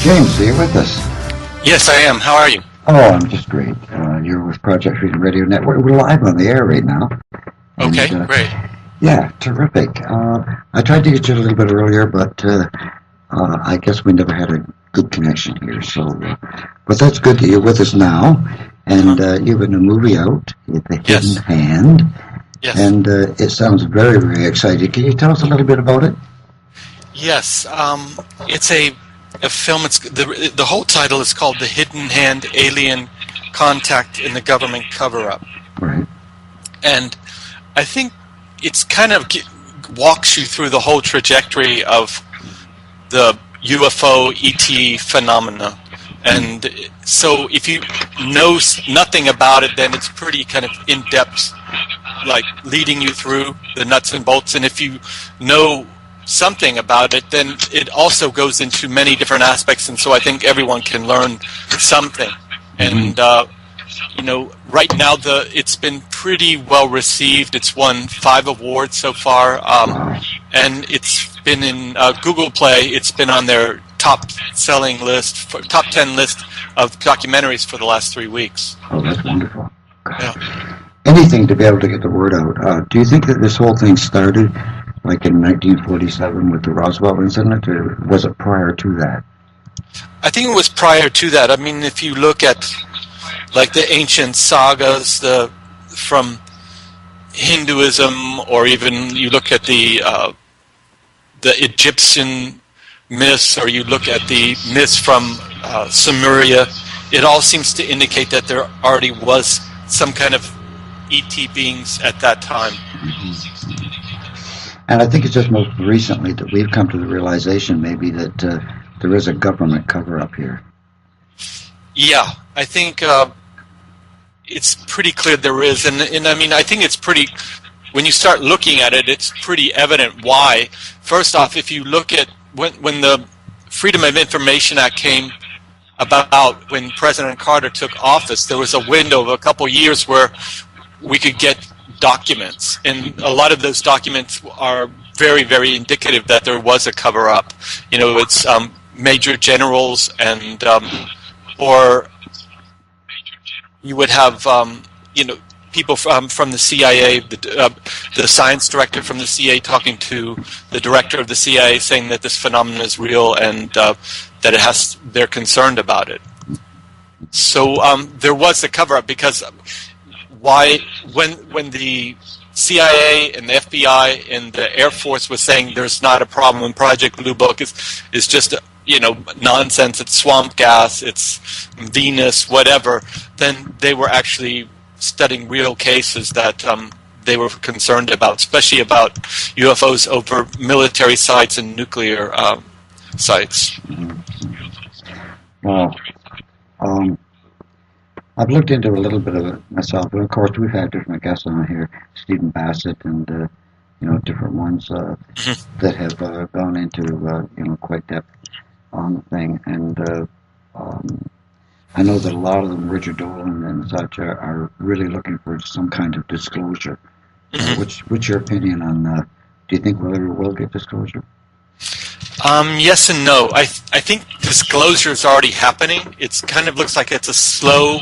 James, are you with us? Yes, I am. How are you? Oh, I'm just great. You're with Project Freedom Radio Network. We're live on the air right now. Okay, great. Yeah, terrific. I tried to get you a little bit earlier, but I guess we never had a good connection here. So, but that's good that you're with us now. And you have a new movie out, The Hidden Hand. Yes. And it sounds very, very exciting. Can you tell us a little bit about it? Yes. It's a film. It's the whole title is called The Hidden Hand: Alien Contact in the Government Cover-Up. Right. And I think it's kind of walks you through the whole trajectory of the UFO ET phenomena. And so if you know nothing about it, then it's pretty kind of in-depth, like leading you through the nuts and bolts. And if you know something about it, then it also goes into many different aspects. And so I think everyone can learn something. And, right now it's been pretty well received. It's won 5 awards so far. And it's been in Google Play. It's been on their top 10 list of documentaries for the last 3 weeks. Oh, that's wonderful. Yeah. Anything to be able to get the word out. Do you think that this whole thing started like in 1947 with the Roswell incident, or was it prior to that? I think it was prior to that. I mean, if you look at like the ancient sagas from Hinduism, or even you look at the Egyptian myths, or you look at the myths from Sumeria, it all seems to indicate that there already was some kind of ET beings at that time. And I think it's just most recently that we've come to the realization maybe that there is a government cover-up here. Yeah, I think it's pretty clear there is. And I mean, I think it's pretty, when you start looking at it, it's pretty evident why. First off, if you look at when the Freedom of Information Act came about, when President Carter took office, there was a window of a couple years where we could get documents, and a lot of those documents are very, very indicative that there was a cover-up. It's major generals, and or you would have people from the CIA, the science director from the CIA talking to the director of the CIA, saying that this phenomenon is real and that they're concerned about it. So there was a cover-up, because when the CIA and the FBI and the Air Force was saying there's not a problem and Project Blue Book is just nonsense, it's swamp gas, it's Venus, whatever, then they were actually studying real cases that they were concerned about, especially about UFOs over military sites and nuclear sites. Wow. I've looked into a little bit of it myself, and of course we've had different guests on here, Stephen Bassett, and different ones that have gone into quite depth on the thing. And I know that a lot of them, Richard Dolan and such, are really looking for some kind of disclosure. What's your opinion on that? Do you think we'll ever will get disclosure? Yes and no. I think disclosure is already happening. It kind of looks like it's a slow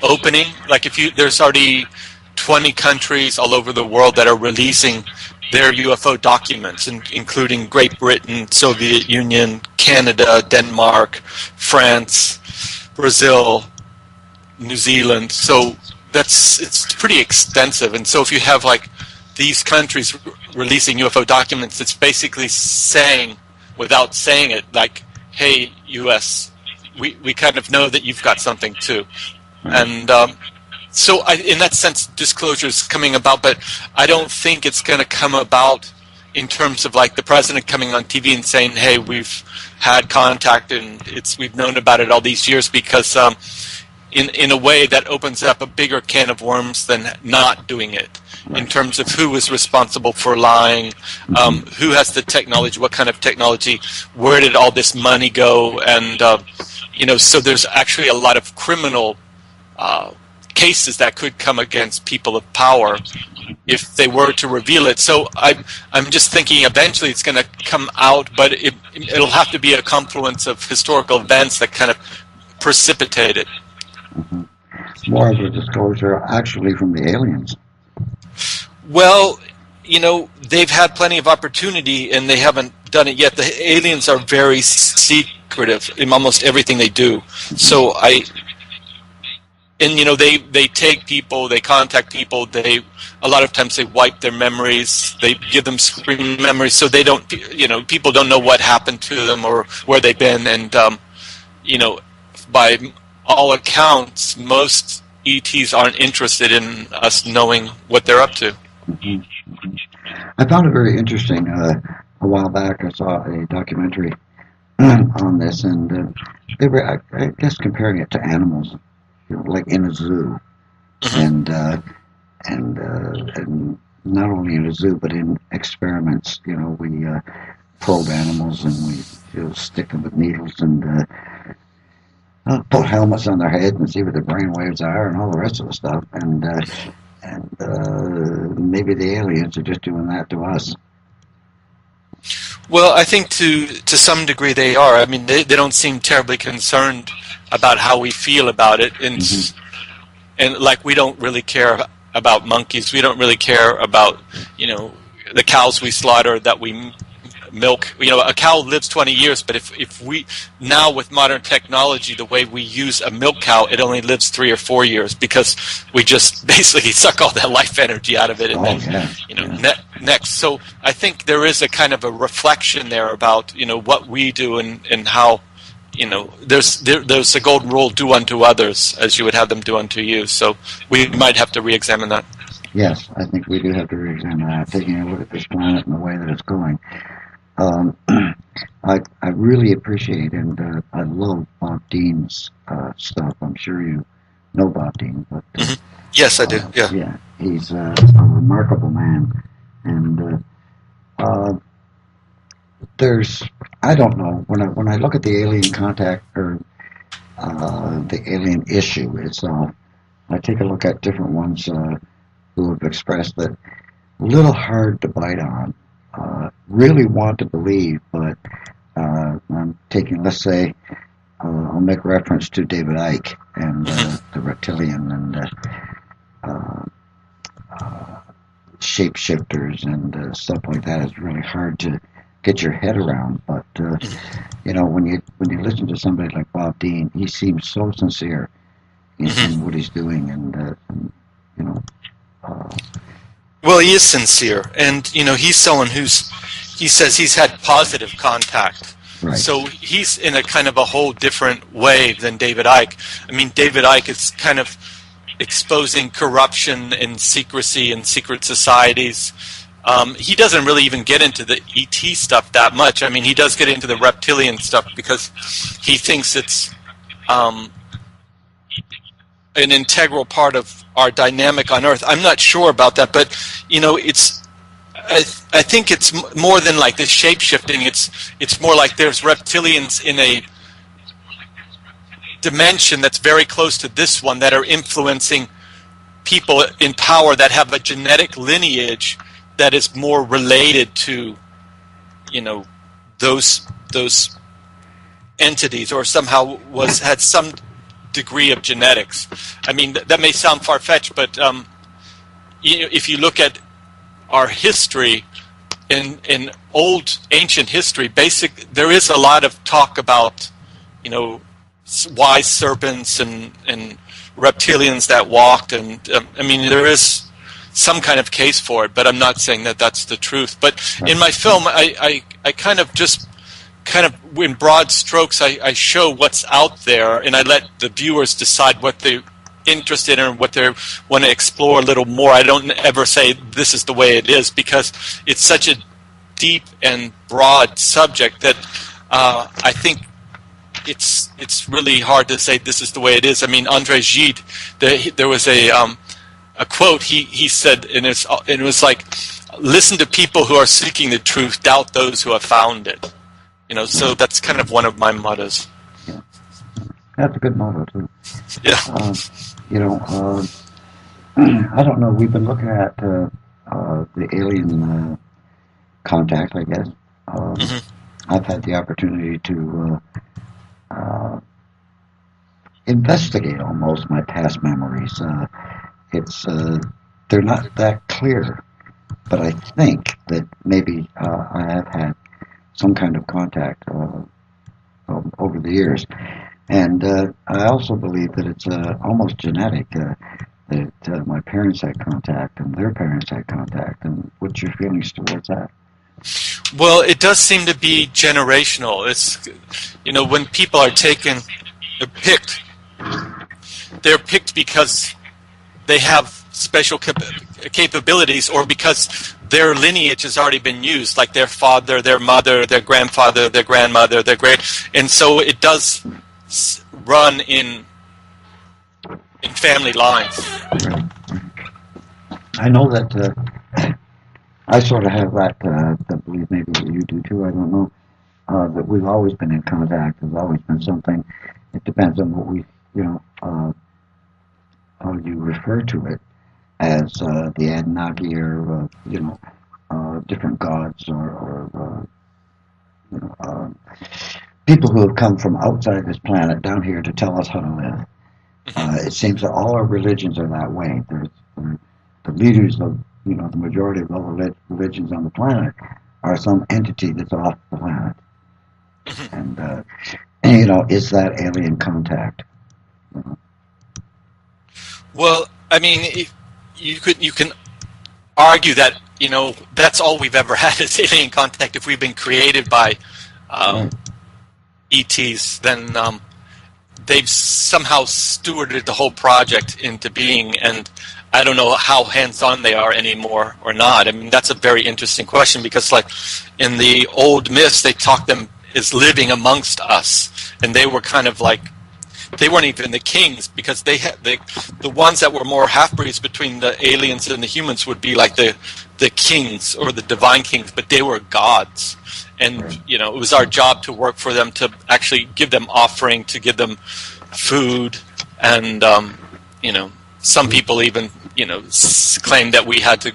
opening. Like there's already 20 countries all over the world that are releasing their UFO documents, including Great Britain, Soviet Union, Canada, Denmark, France, Brazil, New Zealand. So it's pretty extensive. And so if you have like these countries releasing UFO documents, it's basically saying, without saying it, like, hey, U.S., we kind of know that you've got something too. And so in that sense, disclosure is coming about, but I don't think it's going to come about in terms of like the president coming on TV and saying, hey, we've had contact and we've known about it all these years, because in a way that opens up a bigger can of worms than not doing it. In terms of who is responsible for lying, who has the technology, what kind of technology, where did all this money go, and so there's actually a lot of criminal cases that could come against people of power if they were to reveal it. So I'm just thinking eventually it's going to come out, but it'll have to be a confluence of historical events that kind of precipitate it. Mm-hmm. More of a disclosure actually from the aliens. Well, they've had plenty of opportunity and they haven't done it yet. The aliens are very secretive in almost everything they do. So they take people, they contact people, a lot of times they wipe their memories, they give them screen memories, so they don't, people don't know what happened to them or where they've been, and, by all accounts, most ETs aren't interested in us knowing what they're up to. Mm-hmm. Mm-hmm. I found it very interesting. A while back I saw a documentary on this, and they were, I guess, comparing it to animals, like in a zoo, and not only in a zoo but in experiments. We probe animals and we stick them with needles and put helmets on their head and see what their brain waves are and all the rest of the stuff. And maybe the aliens are just doing that to us. Well, I think to some degree they are. I mean, they don't seem terribly concerned about how we feel about it, and and like we don't really care about monkeys. We don't really care about the cows we slaughter that we milk. A cow lives 20 years, but if we now with modern technology, the way we use a milk cow, it only lives 3 or 4 years because we just basically suck all that life energy out of it, and next. So I think there is a kind of a reflection there about what we do and how there's the golden rule: do unto others as you would have them do unto you. So we might have to re-examine that. Yes, I think we do have to re-examine that, taking a look at this planet and the way that it's going. I really appreciate and I love Bob Dean's stuff. I'm sure you know Bob Dean, but yes, I do. Yeah, he's a remarkable man, and I don't know, when I look at the alien contact or the alien issue itself, I take a look at different ones who have expressed that a little hard to bite on. Really want to believe, but I'm taking, let's say, I'll make reference to David Icke and the reptilian and shapeshifters and stuff like that. Is really hard to get your head around. But when you listen to somebody like Bob Dean, he seems so sincere in what he's doing, and well, he is sincere, and he's someone he says he's had positive contact. Right. So he's in a kind of a whole different way than David Icke. I mean, David Icke is kind of exposing corruption and secrecy and secret societies. He doesn't really even get into the ET stuff that much. I mean, he does get into the reptilian stuff because he thinks it's an integral part of our dynamic on Earth. I'm not sure about that, but I think it's more than like the shape-shifting. It's more like there's reptilians in a dimension that's very close to this one that are influencing people in power that have a genetic lineage that is more related to those entities, or somehow had some degree of genetics. I mean, that may sound far-fetched, but if you look at our history, in old ancient history, there is a lot of talk about wise serpents and reptilians that walked, and I mean, there is some kind of case for it, but I'm not saying that that's the truth. But in my film, I kind of just in broad strokes, I show what's out there, and I let the viewers decide what they're interested in or what they want to explore a little more. I don't ever say this is the way it is, because it's such a deep and broad subject that I think it's really hard to say this is the way it is. I mean, André Gide, there was a quote he said, and it was like, listen to people who are seeking the truth, doubt those who have found it. So that's kind of one of my mottos. Yeah. That's a good motto too. Yeah. I don't know. We've been looking at the alien contact, I guess. I've had the opportunity to investigate almost my past memories. It's they're not that clear, but I think that maybe I have had some kind of contact over the years, and I also believe that it's almost genetic. That my parents had contact and their parents had contact, and what's your feelings towards that? Well, it does seem to be generational. It's, when people are taken, they're picked because they have special capabilities, or because their lineage has already been used, like their father, their mother, their grandfather, their grandmother, their great, and so it does run in family lines. I know that I sort of have that. I believe maybe you do too. I don't know. That we've always been in contact. There's always been something. It depends on what we, how you refer to it as the Anunnaki, or different gods, or people who have come from outside this planet down here to tell us how to live. It seems that all our religions are that way. They're the leaders of, the majority of all religions on the planet are some entity that's off the planet. And, is that alien contact? Well, I mean, you can argue that, that's all we've ever had is alien contact. If we've been created by ETs, then they've somehow stewarded the whole project into being, and I don't know how hands-on they are anymore or not. I mean, that's a very interesting question, because like in the old myths, they talk them as living amongst us, and they were kind of like, they weren't even the kings, because they had the ones that were more half-breeds between the aliens and the humans would be like the kings or the divine kings, but they were gods. And, it was our job to work for them, to actually give them offering, to give them food. And, some people even, claim that we had to,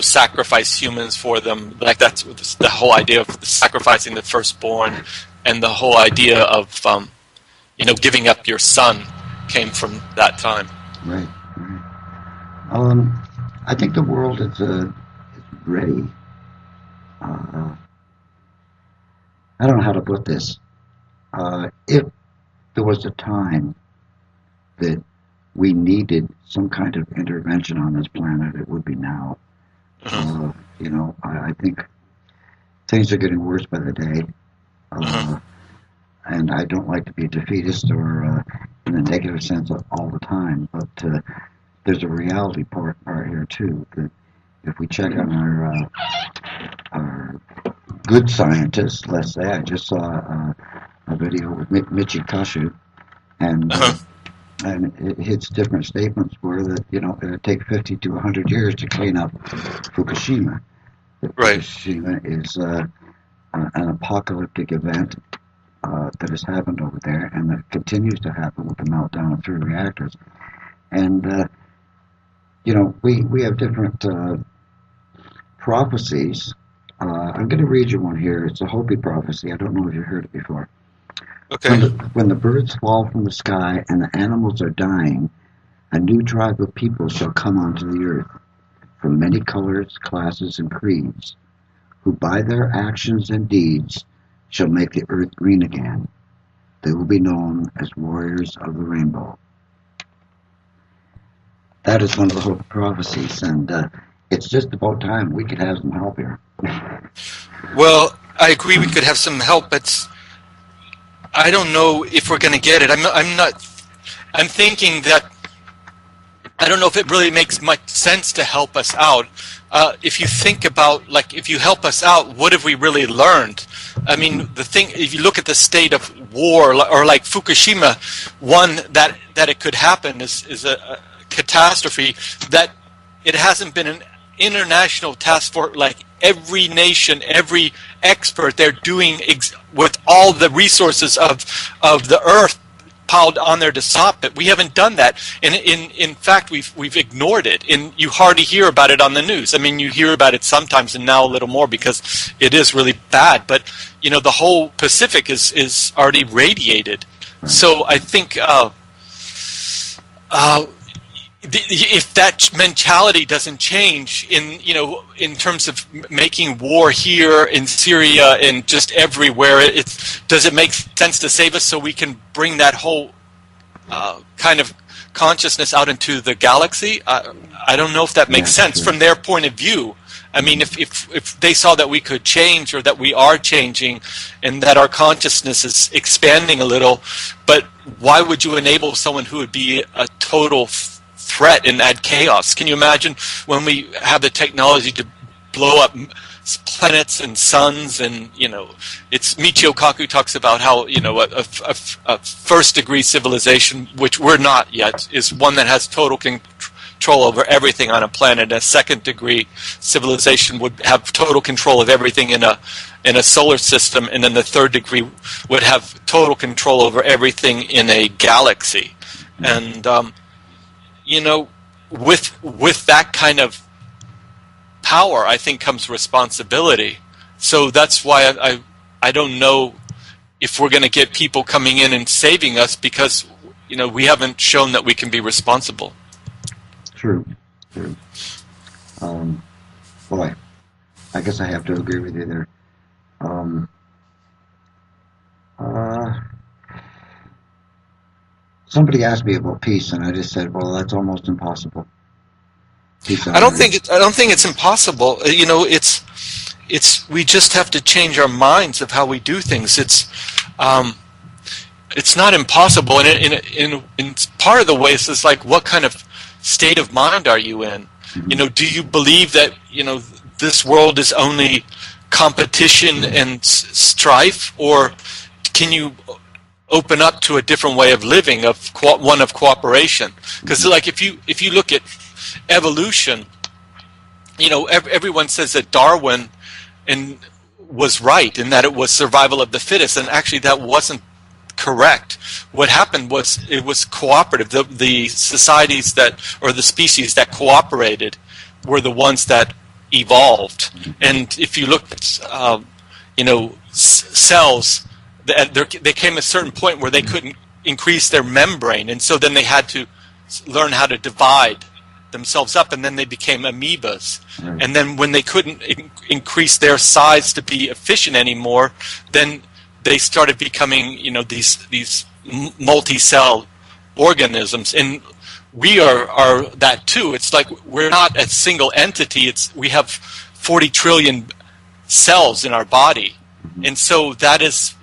sacrifice humans for them. Like that's the whole idea of sacrificing the firstborn, and the whole idea of, giving up your son came from that time. Right. I think the world is ready. I don't know how to put this. If there was a time that we needed some kind of intervention on this planet, it would be now. I think things are getting worse by the day. And I don't like to be a defeatist or in a negative sense all the time, but there's a reality part here too. That if we check on our good scientists, let's say, I just saw a video with Michi Kashu, and his different statements were that it would take 50 to 100 years to clean up Fukushima. That right. Fukushima is an apocalyptic event that has happened over there, and that continues to happen with the meltdown of 3 reactors. And we have different prophecies. I'm going to read you one here. It's a Hopi prophecy. I don't know if you've heard it before. Okay. When the birds fall from the sky and the animals are dying, a new tribe of people shall come onto the earth, from many colors, classes, and creeds, who by their actions and deeds shall make the earth green again. They will be known as warriors of the rainbow. That is one of the Hopi prophecies, and it's just about time we could have some help here. Well, I agree we could have some help, but I don't know if we're going to get it. I'm thinking that I don't know if it really makes much sense to help us out. If you think about, like, if you help us out, what have we really learned? I mean, the thing, if you look at the state of war, or like Fukushima, one that it could happen is a catastrophe, that it hasn't been an international task force, like every nation, every expert, they're doing with all the resources of the earth, piled on there to stop it. We haven't done that, and in fact, we've ignored it. And you hardly hear about it on the news. I mean, you hear about it sometimes, and now a little more because it is really bad. But the whole Pacific is already radiated. So I think if that mentality doesn't change in terms of making war here in Syria and just everywhere, does it make sense to save us so we can bring that whole kind of consciousness out into the galaxy? I don't know if that makes sense from their point of view. I mean, if they saw that we could change, or that we are changing, and that our consciousness is expanding a little, but why would you enable someone who would be a total threat and add chaos? Can you imagine when we have the technology to blow up planets and suns? And it's Michio Kaku talks about how a first degree civilization, which we're not yet, is one that has total control over everything on a planet. A second degree civilization would have total control of everything in a solar system, and then the third degree would have total control over everything in a galaxy. And with that kind of power, I think, comes responsibility. So that's why I don't know if we're going to get people coming in and saving us, because we haven't shown that we can be responsible. True. Boy, I guess I have to agree with you there. Somebody asked me about peace, and I just said, "Well, that's almost impossible." I don't think it's impossible. It's we just have to change our minds of how we do things. It's not impossible, and in part of the ways, it's like, what kind of state of mind are you in? Mm-hmm. Do you believe that this world is only competition and strife, or can you open up to a different way of living, one of cooperation? Because like if you look at evolution, everyone says that Darwin was right in that it was survival of the fittest, and actually that wasn't correct. What happened was it was cooperative. The societies or the species that cooperated were the ones that evolved. And if you look at cells, there came a certain point where they couldn't increase their membrane, and so then they had to learn how to divide themselves up, and then they became amoebas. Right. And then when they couldn't increase their size to be efficient anymore, then they started becoming these multi-cell organisms. And we are that too. It's like we're not a single entity. We have 40 trillion cells in our body, and so that is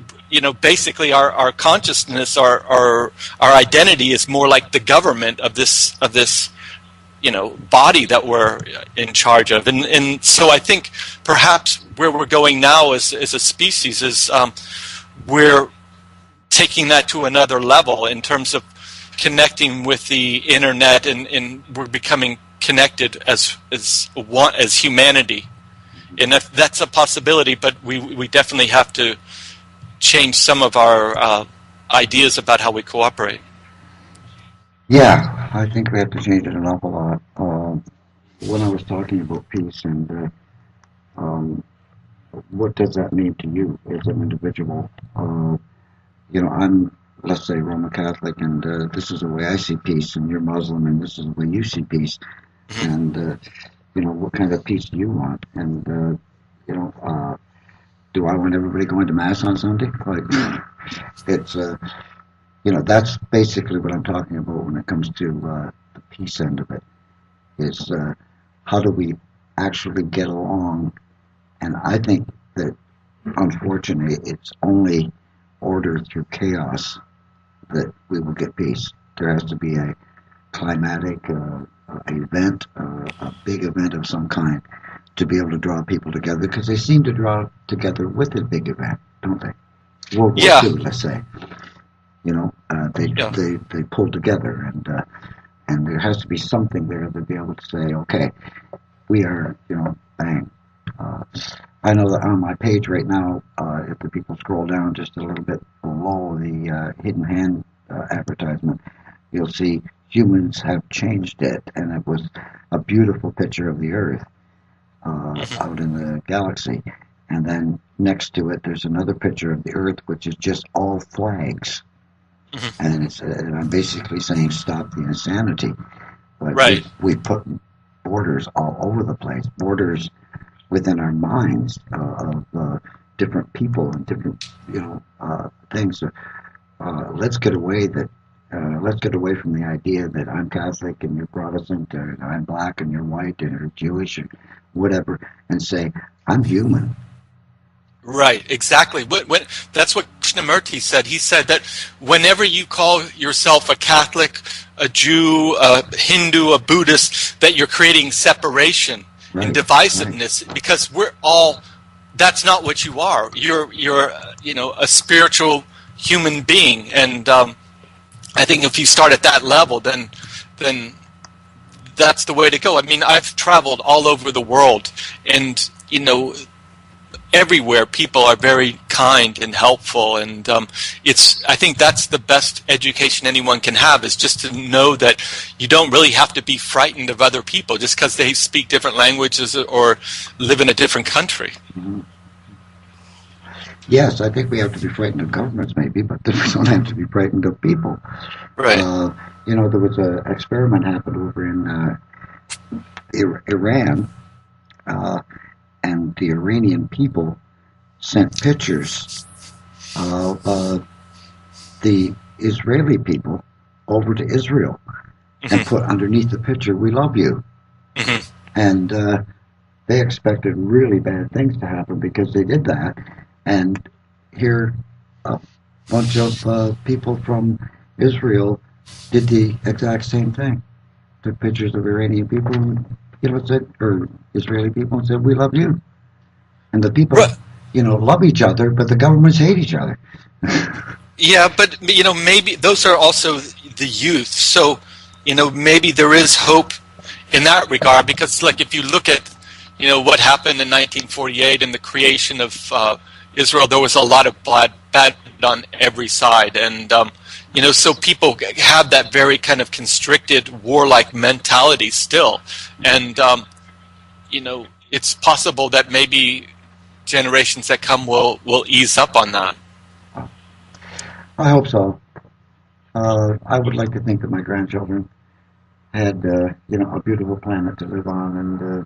basically our consciousness, our identity is more like the government of this body that we're in charge of. And so I think perhaps where we're going now as a species is we're taking that to another level in terms of connecting with the internet, and we're becoming connected as humanity. And that's a possibility, but we definitely have to change some of our ideas about how we cooperate. Yeah, I think we have to change it an awful lot. When I was talking about peace and what does that mean to you as an individual? I'm, let's say, Roman Catholic, and this is the way I see peace, and you're Muslim, and this is the way you see peace. And, what kind of peace do you want? And, do I want everybody going to Mass on Sunday? Like, it's, that's basically what I'm talking about when it comes to the peace end of it, is how do we actually get along? And I think that, unfortunately, it's only order through chaos that we will get peace. There has to be a climatic event, a big event of some kind, to be able to draw people together, because they seem to draw together with a big event, don't they? World War II, let's say. They pull together, and there has to be something there to be able to say, okay, we are, bang. I know that on my page right now, if the people scroll down just a little bit below the hidden hand advertisement, you'll see humans have changed it, and it was a beautiful picture of the Earth out in the galaxy. And then next to it, there's another picture of the Earth, which is just all flags. And I'm basically saying stop the insanity. But Right. we put borders all over the place, borders within our minds of different people and different things. Let's get away from the idea that I'm Catholic and you're Protestant, or I'm black and you're white, and you're Jewish, or whatever, and say I'm human. Right, exactly. That's what Krishnamurti said. He said that whenever you call yourself a Catholic, a Jew, a Hindu, a Buddhist, that you're creating separation and divisiveness, because we're all. That's not what you are. You're a spiritual human being, and I think if you start at that level, then that's the way to go. I mean, I've traveled all over the world, and everywhere people are very kind and helpful, and I think that's the best education anyone can have, is just to know that you don't really have to be frightened of other people just because they speak different languages or live in a different country. Mm-hmm. Yes, I think we have to be frightened of governments, maybe, but we don't have to be frightened of people. Right. There was an experiment happened over in Iran, and the Iranian people sent pictures of the Israeli people over to Israel and put underneath the picture, "We love you." And they expected really bad things to happen because they did that. And here a bunch of people from Israel did the exact same thing. Took pictures of Iranian people and or Israeli people, and said, "We love you." And the people, love each other, but the governments hate each other. Yeah, but maybe those are also the youth. So, maybe there is hope in that regard, because, like, if you look at, what happened in 1948 and the creation of Israel, there was a lot of bad on every side, and so people have that very kind of constricted, warlike mentality still, and it's possible that maybe generations that come will ease up on that. I hope so. I would like to think that my grandchildren had a beautiful planet to live on, and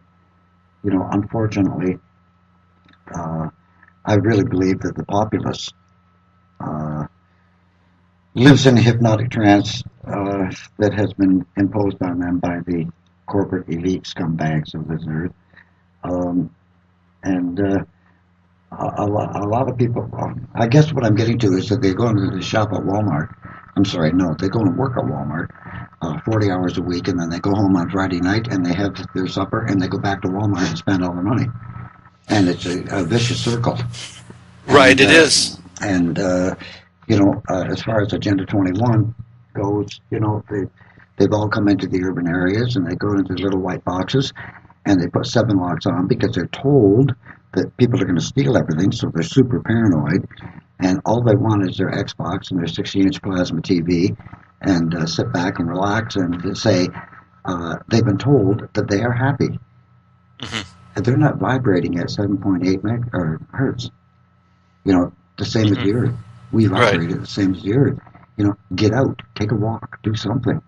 unfortunately, I really believe that the populace lives in a hypnotic trance that has been imposed on them by the corporate elite scumbags of this earth. And a lot of people, I guess what I'm getting to is that they go into the shop at Walmart. I'm sorry, no, they go and work at Walmart 40 hours a week, and then they go home on Friday night and they have their supper and they go back to Walmart and spend all their money. And it's a vicious circle. Right, it is. And, as far as Agenda 21 goes, they've all come into the urban areas and they go into little white boxes and they put 7 locks on because they're told that people are going to steal everything, so they're super paranoid. And all they want is their Xbox and their 60-inch plasma TV and sit back and relax and say they've been told that they are happy. And they're not vibrating at 7.8 hertz. The same as the Earth. We vibrate at the same as the Earth. Get out, take a walk, do something.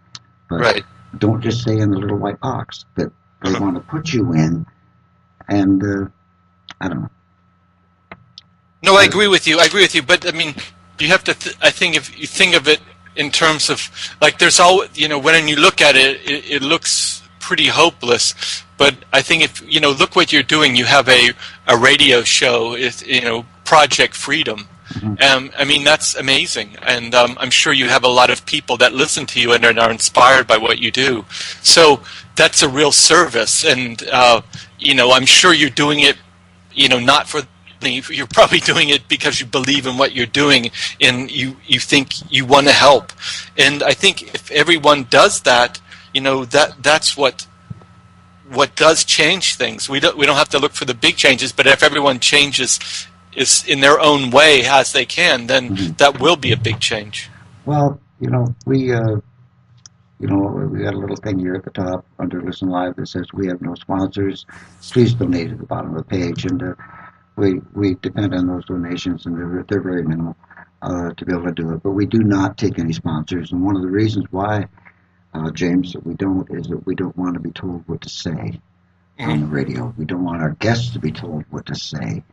But don't just stay in the little white box that they want to put you in. And I don't know. No, I agree with you. But I mean, you have to. I think if you think of it in terms of, like, there's always, when you look at it, it looks pretty hopeless. But I think if look what you're doing. You have a radio show. It's Project Freedom. I mean, that's amazing, and I'm sure you have a lot of people that listen to you and are inspired by what you do. So that's a real service, and I'm sure you're doing it, not for. You're probably doing it because you believe in what you're doing, and you think you want to help. And I think if everyone does that, that's what does change things. We don't have to look for the big changes, but if everyone changes is in their own way as they can, then that will be a big change. Well, We got a little thing here at the top under Listen Live that says we have no sponsors. Please donate at the bottom of the page, and we depend on those donations, and they're very minimal to be able to do it. But we do not take any sponsors, and one of the reasons why, James, that we don't is that we don't want to be told what to say on the radio. We don't want our guests to be told what to say.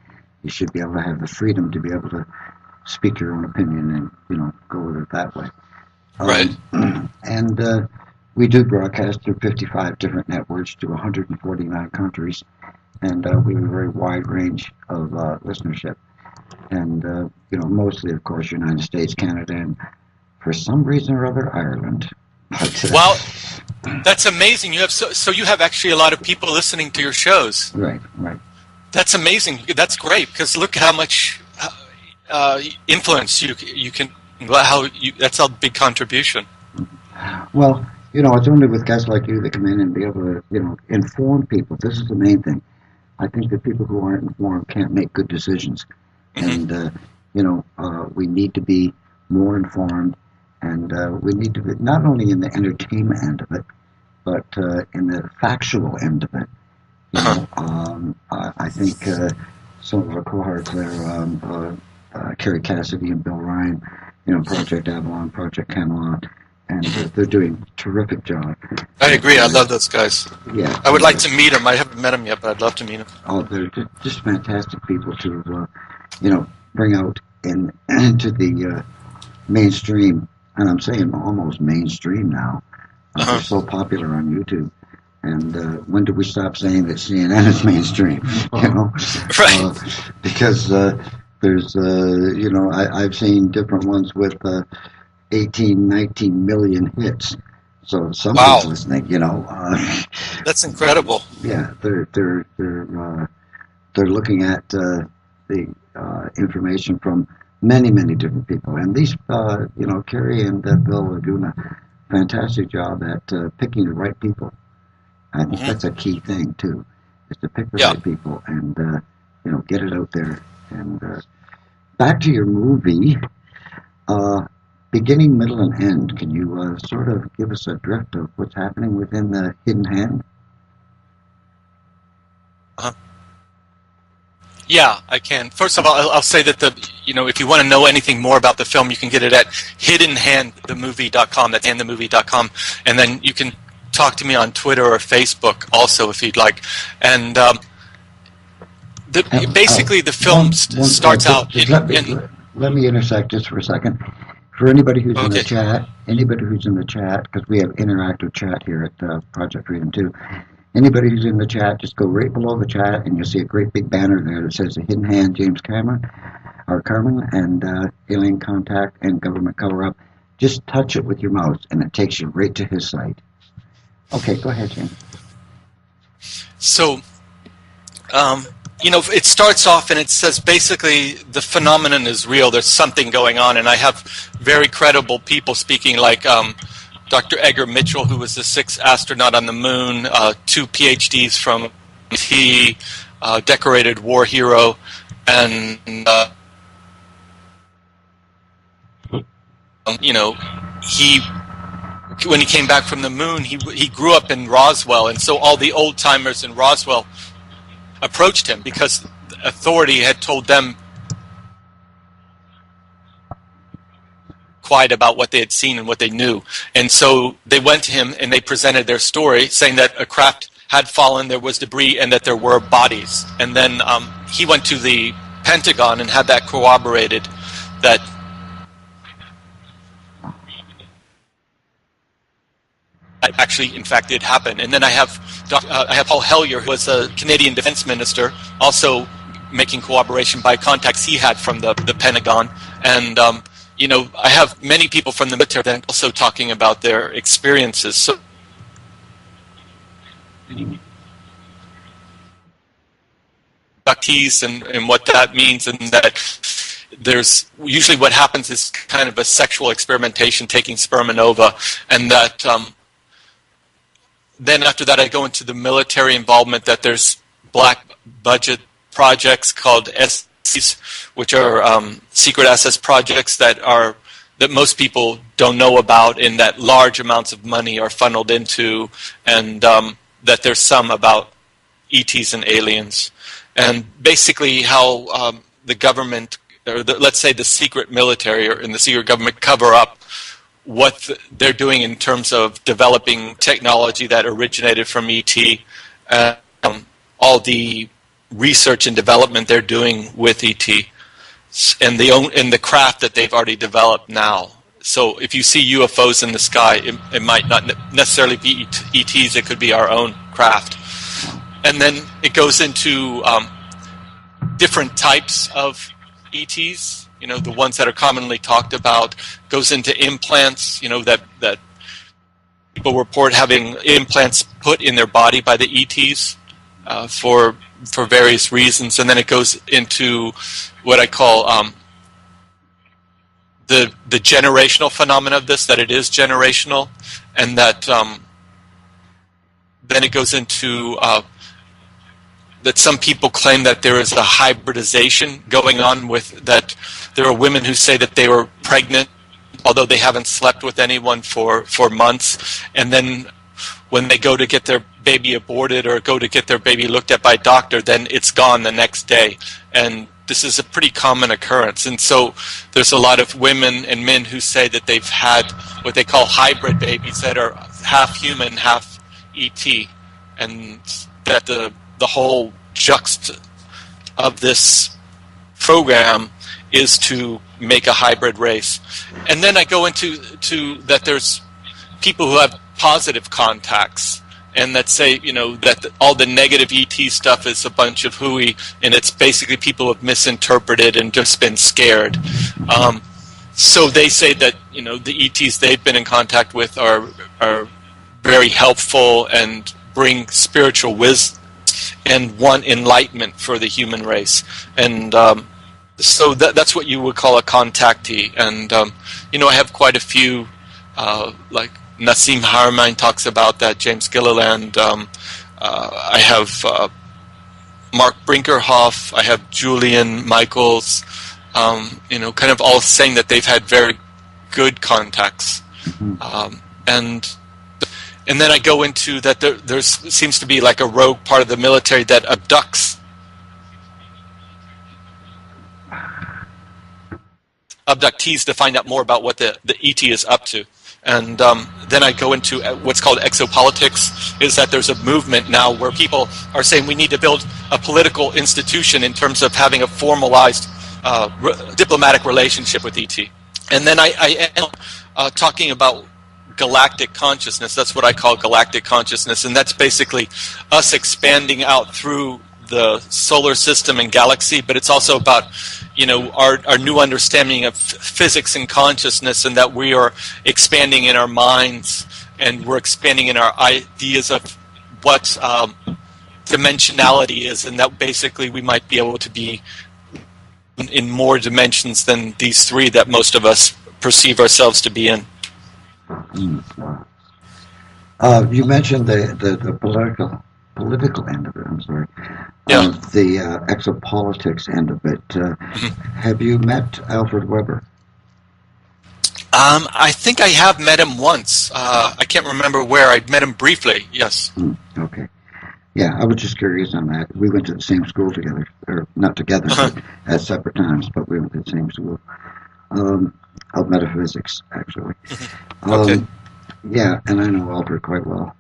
You should be able to have the freedom to be able to speak your own opinion and go with it that way. Right. And we do broadcast through 55 different networks to 149 countries, and we have a very wide range of listenership. And mostly, of course, United States, Canada, and for some reason or other, Ireland. But, well, that's amazing. You have so you have actually a lot of people listening to your shows. Right. That's amazing. That's great, because look how much influence you can. That's a big contribution. Well, it's only with guys like you that come in and be able to, inform people. This is the main thing. I think that people who aren't informed can't make good decisions. And, we need to be more informed, and we need to be not only in the entertainment end of it, but in the factual end of it. I think some of our cohorts there, Kerry Cassidy and Bill Ryan, Project Avalon, Project Camelot, and they're doing a terrific job. I agree. I love those guys. Yeah. I would like to meet them. I haven't met them yet, but I'd love to meet them. Oh, they're just fantastic people to, bring out into the mainstream. And I'm saying almost mainstream now. They're so popular on YouTube. And when do we stop saying that CNN is mainstream? Right. Because there's, I've seen different ones with 18, 19 million hits. So somebody's listening, That's incredible. Yeah, they're looking at the information from many, many different people. And these, Kerry and Bill are doing a fantastic job at picking the right people. I think that's a key thing, too, is to pick the right people and, get it out there. And back to your movie, beginning, middle, and end. Can you sort of give us a drift of what's happening within the Hidden Hand? Yeah, I can. First of all, I'll say that if you want to know anything more about the film, you can get it at hiddenhandthemovie.com. That's handthemovie.com, and then you can talk to me on Twitter or Facebook also if you'd like. And basically, the film starts out. Let me intersect just for a second. For anybody who's in the chat, because we have interactive chat here at Project Freedom too. Anybody who's in the chat, just go right below the chat, and you'll see a great big banner there that says "The Hidden Hand, James Carman," and Alien Contact and Government Cover-Up. Just touch it with your mouse, and it takes you right to his site. Okay, go ahead, James. So, it starts off and it says basically the phenomenon is real. There's something going on, and I have very credible people speaking, like Dr. Edgar Mitchell, who was the 6th astronaut on the moon, 2 PhDs from MIT, decorated war hero, and when he came back from the moon, he grew up in Roswell, and so all the old timers in Roswell approached him because authority had told them quiet about what they had seen and what they knew. And so they went to him and they presented their story, saying that a craft had fallen, there was debris, and that there were bodies. And then he went to the Pentagon and had that corroborated, that actually, in fact, did happen. And then I have Paul Hellyer, who was a Canadian defense minister, also making cooperation by contacts he had from the Pentagon. And, I have many people from the military that are also talking about their experiences. So, abductees and what that means, and that there's usually what happens is kind of a sexual experimentation, taking sperm and ova, and that then after that I go into the military involvement, that there's black budget projects called SCs, which are secret access projects that that most people don't know about, and that large amounts of money are funneled into, and that there's some about ETs and aliens. And basically how the government, or let's say the secret military or in the secret government, cover up what they're doing in terms of developing technology that originated from ET, all the research and development they're doing with ET, and the craft that they've already developed now. So if you see UFOs in the sky, it might not necessarily be ETs, it could be our own craft. And then it goes into different types of ETs, the ones that are commonly talked about, goes into implants, that people report having implants put in their body by the ETs for various reasons. And then it goes into what I call the generational phenomena of this, that it is generational, and that then it goes into that some people claim that there is a hybridization going on, with that there are women who say that they were pregnant although they haven't slept with anyone for months, and then when they go to get their baby aborted or go to get their baby looked at by a doctor, then it's gone the next day. And this is a pretty common occurrence. And so there's a lot of women and men who say that they've had what they call hybrid babies that are half human, half ET, and that the whole juxt of this program is to make a hybrid race. And then I go into that there's people who have positive contacts and that say, that all the negative ET stuff is a bunch of hooey, and it's basically people have misinterpreted and just been scared. So they say that, the ETs they've been in contact with are very helpful and bring spiritual wisdom and want enlightenment for the human race. And so that's what you would call a contactee. And, I have quite a few, like Nassim Haramein talks about that, James Gilliland. I have Mark Brinkerhoff. I have Julian Michaels, kind of all saying that they've had very good contacts. And then I go into that there seems to be like a rogue part of the military that abducts abductees to find out more about what the ET is up to. And then I go into what's called exopolitics, is that there's a movement now where people are saying we need to build a political institution in terms of having a formalized diplomatic relationship with ET. And then I am talking about galactic consciousness. That's what I call galactic consciousness, and that's basically us expanding out through the solar system and galaxy, but it's also about our new understanding of physics and consciousness, and that we are expanding in our minds, and we're expanding in our ideas of what dimensionality is, and that basically we might be able to be in more dimensions than these three that most of us perceive ourselves to be in. You mentioned the political end of it. I'm sorry. Yeah. The exopolitics end of it. Have you met Alfred Weber? I think I have met him once. I can't remember where. I met him briefly. Yes. Okay. Yeah, I was just curious on that. We went to the same school together, or not together, but at separate times, but we went to the same school. Of metaphysics, actually. Okay. Yeah, and I know Alfred quite well.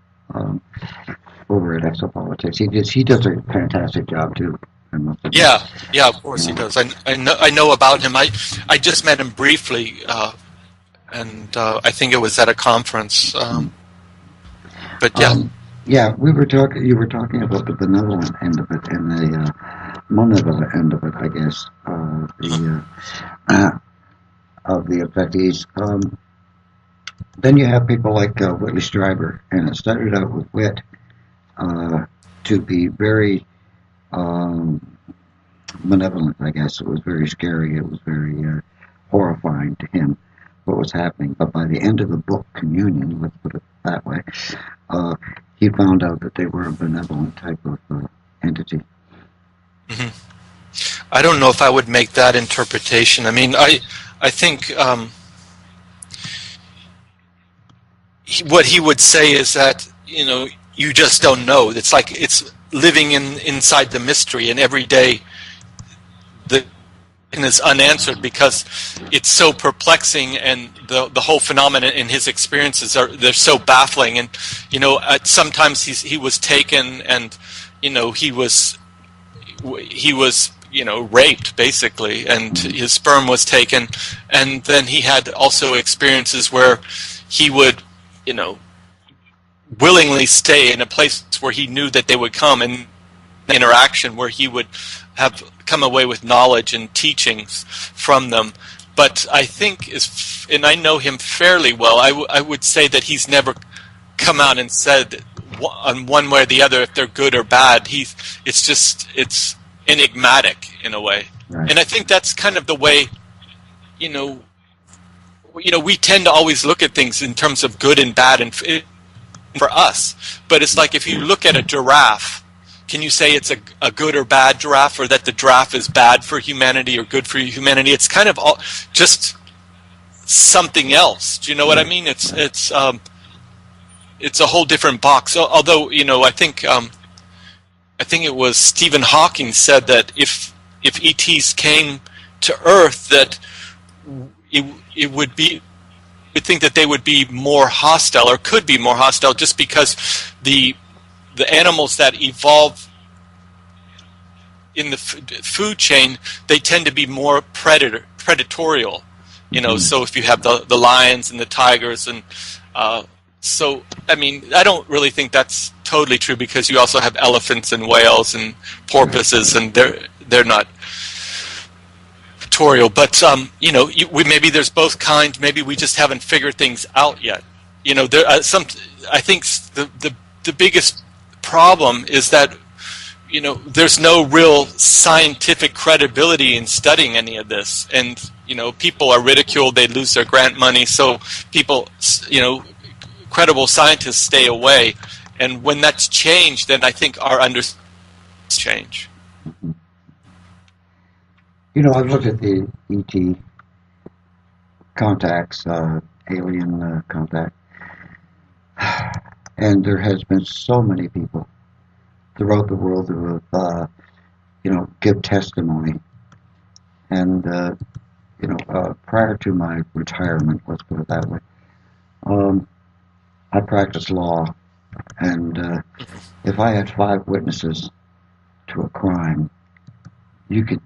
Over at Exopolitics, he does a fantastic job too. Yeah, of course he does. I know about him. I just met him briefly, and I think it was at a conference. But yeah. Yeah, we were talking. You were talking about the benevolent end of it and the malevolent end of it, I guess. Of the effectees. Then you have people like Whitley Strieber, and it started out with Whit to be very malevolent, I guess. It was very scary. It was very horrifying to him what was happening. But by the end of the book, Communion, let's put it that way, he found out that they were a benevolent type of entity. I don't know if I would make that interpretation. I mean, I think what he would say is that, you just don't know. It's like it's living inside the mystery, and every day the question is unanswered because it's so perplexing, and the whole phenomenon in his experiences they're so baffling. And sometimes he was taken, and he was raped basically, and his sperm was taken, and then he had also experiences where he would willingly stay in a place where he knew that they would come, and interaction where he would have come away with knowledge and teachings from them. But I think, and I know him fairly well, I would say that he's never come out and said on one way or the other if they're good or bad. It's enigmatic in a way. Right. And I think that's kind of the way, we tend to always look at things in terms of good and bad, and for us. But it's like if you look at a giraffe, can you say it's a good or bad giraffe, or that the giraffe is bad for humanity or good for humanity? It's kind of just something else. Do you know what I mean? It's a whole different box. Although I think it was Stephen Hawking said that if ETs came to Earth, that it would be. I think that they would be more hostile, or could be more hostile, just because the animals that evolve in the food chain, they tend to be more predatorial. So if you have the lions and the tigers, and so I mean, I don't really think that's totally true, because you also have elephants and whales and porpoises, and they're not predatorial. But maybe there's both kinds. Maybe we just haven't figured things out yet. I think the biggest problem is that there's no real scientific credibility in studying any of this, and people are ridiculed, they lose their grant money, so people, credible scientists stay away. And when that's changed, then I think our understanding change. I've looked at the ET contacts, alien contact, and there has been so many people throughout the world who have, give testimony. And, prior to my retirement, let's put it that way, I practiced law, and if I had 5 witnesses to a crime, you could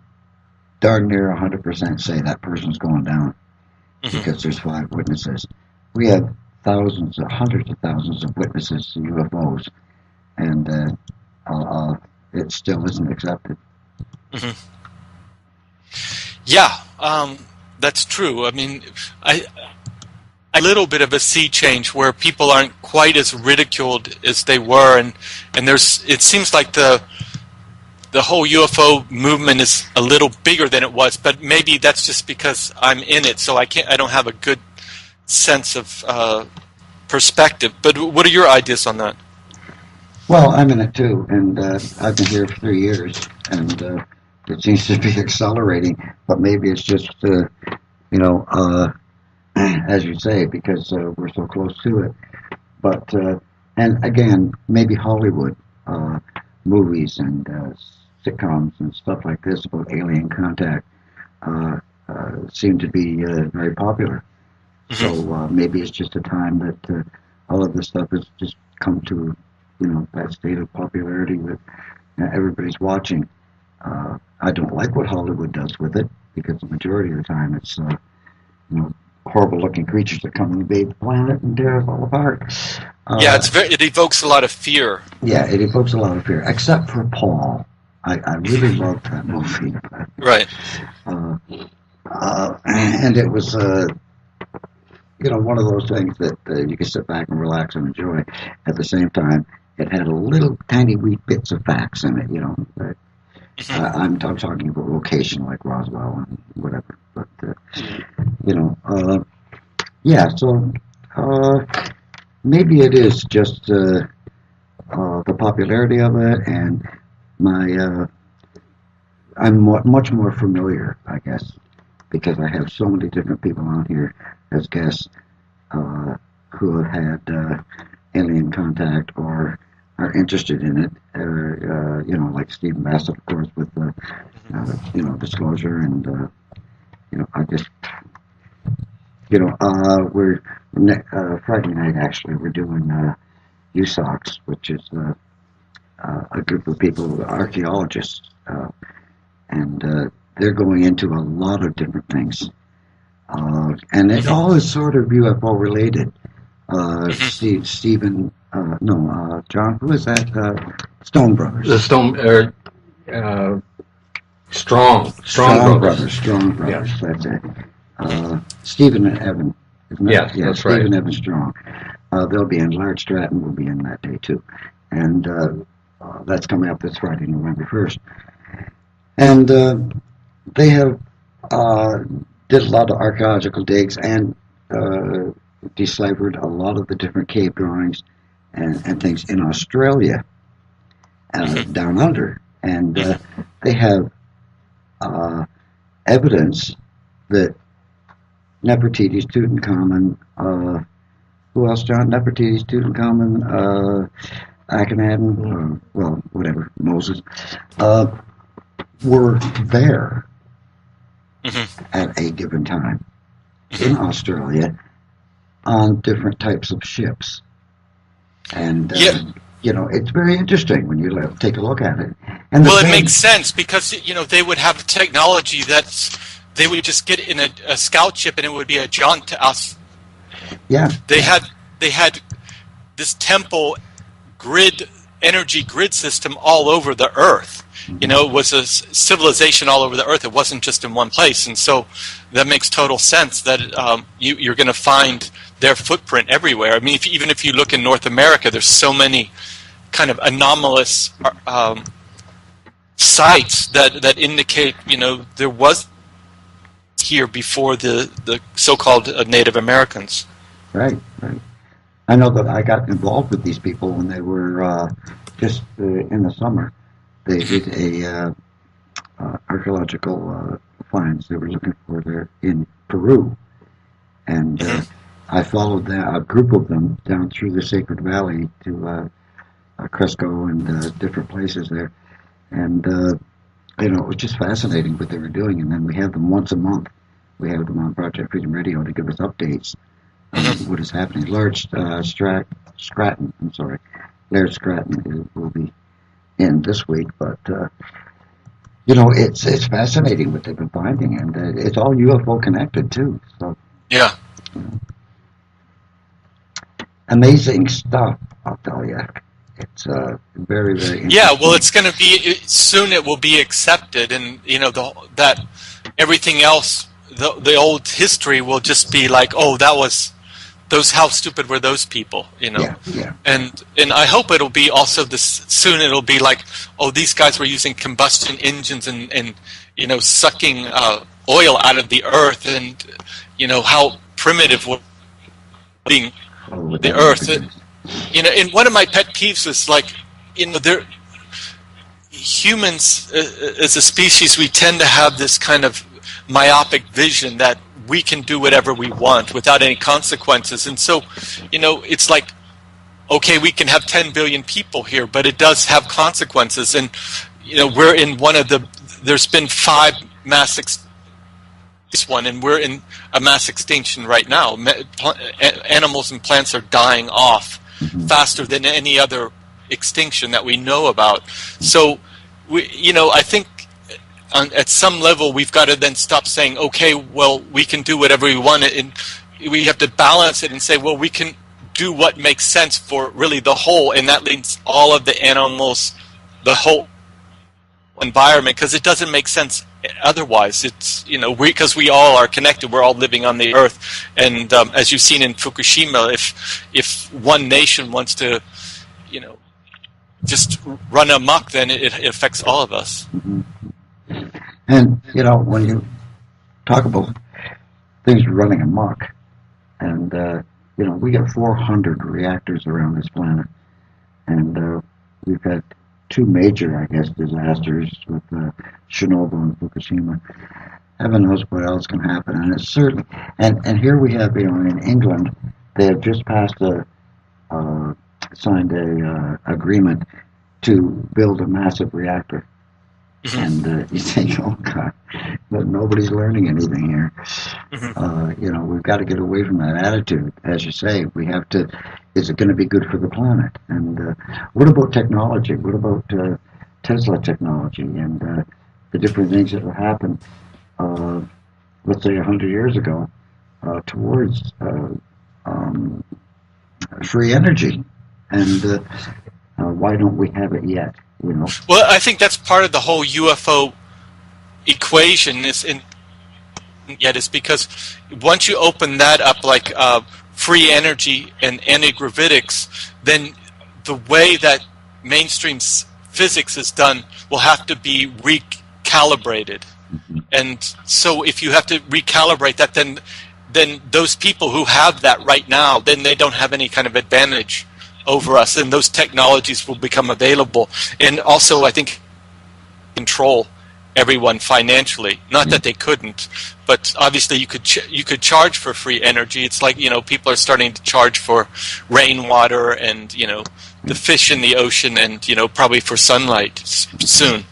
darn near 100% say that person's going down, because there's 5 witnesses. We have thousands, or hundreds of thousands of witnesses to UFOs, and it still isn't accepted. Yeah, that's true. I mean, a little bit of a sea change where people aren't quite as ridiculed as they were, and it seems like the whole UFO movement is a little bigger than it was, but maybe that's just because I'm in it, so I don't have a good sense of perspective. But what are your ideas on that? Well, I'm in it too, and I've been here for 3 years, and it seems to be accelerating, but maybe it's just, as you say, because we're so close to it. But, and again, maybe Hollywood movies and sitcoms and stuff like this about alien contact seem to be very popular. So maybe it's just a time that all of this stuff has just come to, that state of popularity that everybody's watching. I don't like what Hollywood does with it, because the majority of the time it's, horrible-looking creatures that come and invade the planet and tear us all apart. Yeah, it evokes a lot of fear. Yeah, it evokes a lot of fear, except for Paul. I really loved that movie. Right. And it was, one of those things that you can sit back and relax and enjoy. At the same time, it had a little tiny wee bits of facts in it, that I'm talking about location like Roswell and whatever. But, yeah, so maybe it is just the popularity of it, and I'm much more familiar, I guess, because I have so many different people on here as guests. who have had alien contact or are interested in it, like Stephen Bassett, of course, with disclosure, and I just, we're Friday night actually we're doing USOCs, which is a group of people, archaeologists, and they're going into a lot of different things, and it all is sort of UFO related. John, who is that? Stone Brothers. The Strong Brothers. Strong Brothers. Yeah. That's it. Stephen and Evan. Isn't that? Yeah, that's right. Stephen and Evan Strong. They'll be in. Large Stratton will be in that day too, and that's coming up this Friday, November 1st. And they have did a lot of archaeological digs and deciphered a lot of the different cave drawings and things in Australia, down under, and they have evidence that Nefertiti's Tutankhamun, who else, John? Nefertiti's Tutankhamun, Akhenaten, whatever, Moses, were there at a given time in Australia on different types of ships. And, it's very interesting when you take a look at it. And it makes sense because, they would have technology that they would just get in a scout ship and it would be a jaunt to us. Yeah. They had this temple energy grid system all over the earth. It was a civilization all over the earth. It wasn't just in one place. And so that makes total sense that you're going to find their footprint everywhere. I mean, even if you look in North America, there's so many kind of anomalous sites that indicate, there was here before the so-called Native Americans. Right. I know that I got involved with these people when they were just in the summer. They did a archaeological finds they were looking for there in Peru, and I followed a group of them down through the Sacred Valley to Cresco and different places there, and it was just fascinating what they were doing. And then we have them once a month. We have them on Project Freedom Radio to give us updates on what is happening. Large Stratton, Laird Stratton will be in this week, but it's fascinating what they've been finding, and it's all UFO connected too. So yeah, amazing stuff, I'll tell you. It's very, very interesting. Yeah, well, it's going to be soon. It will be accepted, and that everything else, the old history will just be like, oh, that was those. How stupid were those people? Yeah. And I hope it'll be also soon. It'll be like, oh, these guys were using combustion engines and sucking oil out of the earth, and how primitive was being the earth. And one of my pet peeves is like, humans as a species, we tend to have this kind of myopic vision that we can do whatever we want without any consequences. And so, it's like, okay, we can have 10 billion people here, but it does have consequences. And, we're in there's been 5 mass extinctions, and we're in a mass extinction right now. Animals and plants are dying off faster than any other extinction that we know about. So, I think at some level we've got to then stop saying, okay, well, we can do whatever we want, and we have to balance it and say, well, we can do what makes sense for really the whole, and that means all of the animals, the whole environment, because it doesn't make sense otherwise. It's because we all are connected, we're all living on the earth, and as you've seen in Fukushima, if one nation wants to just run amok, then it affects all of us. And when you talk about things running amok, and we got 400 reactors around this planet, and we've had 2 major, I guess, disasters with Chernobyl and Fukushima. Heaven knows what else can happen, and it's certainly. And here we have, in England, they have just passed signed a agreement to build a massive reactor. And you think, oh God, but nobody's learning anything here. We've got to get away from that attitude. As you say, we have to. Is it going to be good for the planet? And what about technology? What about Tesla technology and the different things that will happen? Let's say 100 years ago, towards free energy, and why don't we have it yet? Well, I think that's part of the whole UFO equation is because once you open that up, like free energy and anti-gravitics, then the way that mainstream physics is done will have to be recalibrated. And so if you have to recalibrate that, then those people who have that right now, then they don't have any kind of advantage over us, and those technologies will become available. And also, I think, control everyone financially. Not that they couldn't, but obviously you could charge for free energy. It's like, people are starting to charge for rainwater and, the fish in the ocean and, probably for sunlight soon,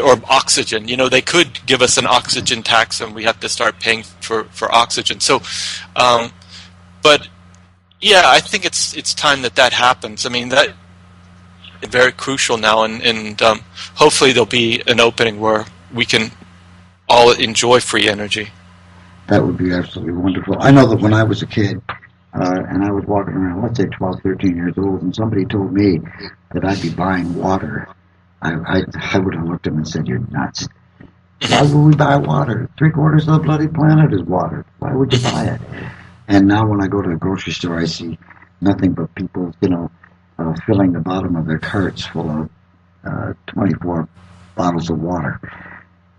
or oxygen. They could give us an oxygen tax and we have to start paying for oxygen. So, but yeah, I think it's time that happens. I mean, that is very crucial now, and hopefully there'll be an opening where we can all enjoy free energy. That would be absolutely wonderful. I know that when I was a kid, and I was walking around, let's say 12, 13 years old, and somebody told me that I'd be buying water, I would have looked at them and said, "You're nuts. Why would we buy water? 3/4 of the bloody planet is water. Why would you buy it?" And now when I go to the grocery store, I see nothing but people, filling the bottom of their carts full of 24 bottles of water.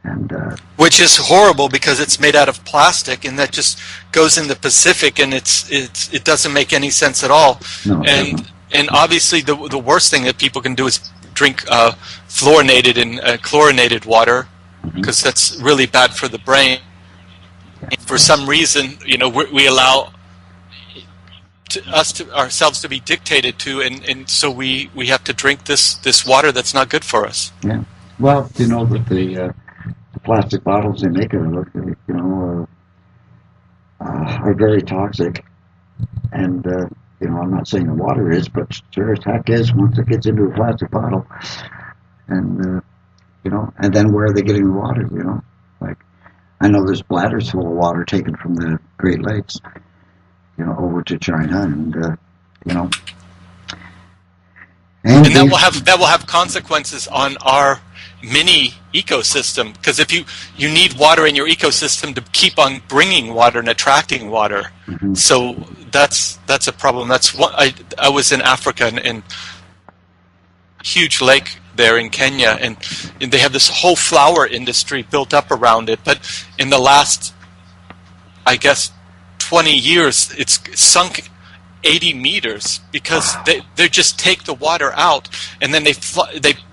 And which is horrible because it's made out of plastic, and that just goes in the Pacific, and it doesn't make any sense at all. No, and obviously the worst thing that people can do is drink fluorinated and chlorinated water, because that's really bad for the brain. For some reason, we allow ourselves to be dictated to, and so we have to drink this water that's not good for us. Yeah. Well, with the plastic bottles they make it look, are very toxic, and I'm not saying the water is, but sure as heck is once it gets into a plastic bottle, and and then where are they getting the water? Like, I know there's bladders full of water taken from the Great Lakes, over to China, and and that will have consequences on our mini ecosystem, because if you need water in your ecosystem to keep on bringing water and attracting water, so that's a problem. That's what I was in Africa and huge lake there in Kenya, and they have this whole flower industry built up around it. But in the last, I guess, 20 years, it's sunk 80 meters because they just take the water out, and then they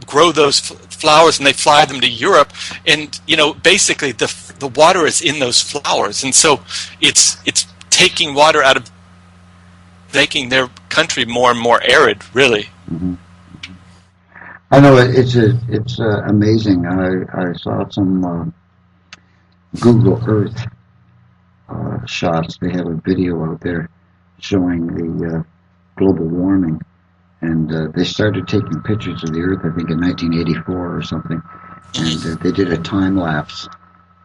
grow those flowers and they fly them to Europe, and basically the water is in those flowers, and so it's taking water out of, making their country more and more arid, really. I know it's amazing. I saw some Google Earth shots. They have a video out there showing the global warming, and they started taking pictures of the Earth, I think in 1984 or something, and they did a time lapse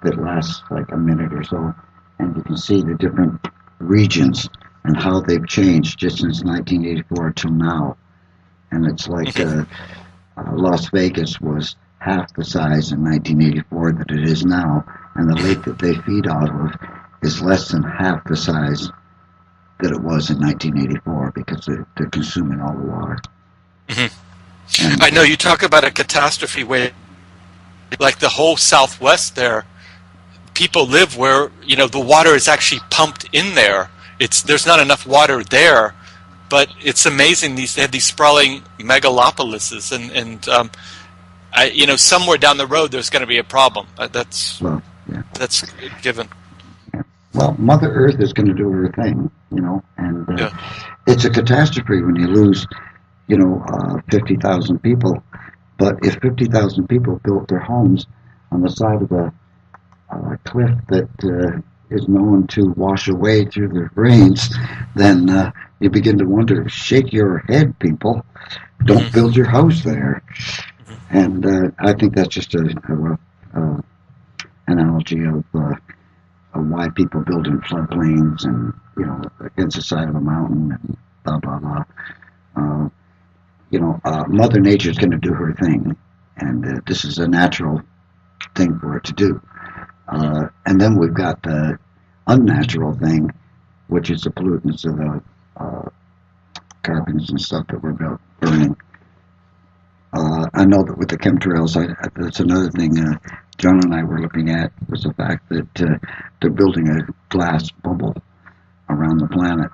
that lasts like a minute or so, and you can see the different regions and how they've changed just since 1984 till now. And it's like Las Vegas was half the size in 1984 that it is now, and the lake that they feed out of is less than half the size that it was in 1984 because they're consuming all the water. I know you talk about a catastrophe where, like the whole Southwest there, people live where the water is actually pumped in there. There's not enough water there, but it's amazing. They have these sprawling megalopolises, and somewhere down the road there's going to be a problem. That's given. well, Mother Earth is going to do her thing, and Yeah. it's a catastrophe when you lose, 50,000 people. But if 50,000 people built their homes on the side of a cliff that is known to wash away through the rains, then you begin to wonder, shake your head, people. Don't build your house there. And I think that's just a rough analogy of why people build in floodplains and, against the side of a mountain and blah, blah, blah. Mother Nature's going to do her thing, and this is a natural thing for it to do. And then we've got the unnatural thing, which is the pollutants of the carbons and stuff that we're burning. I know that with the chemtrails, that's another thing John and I were looking at, was the fact that they're building a glass bubble around the planet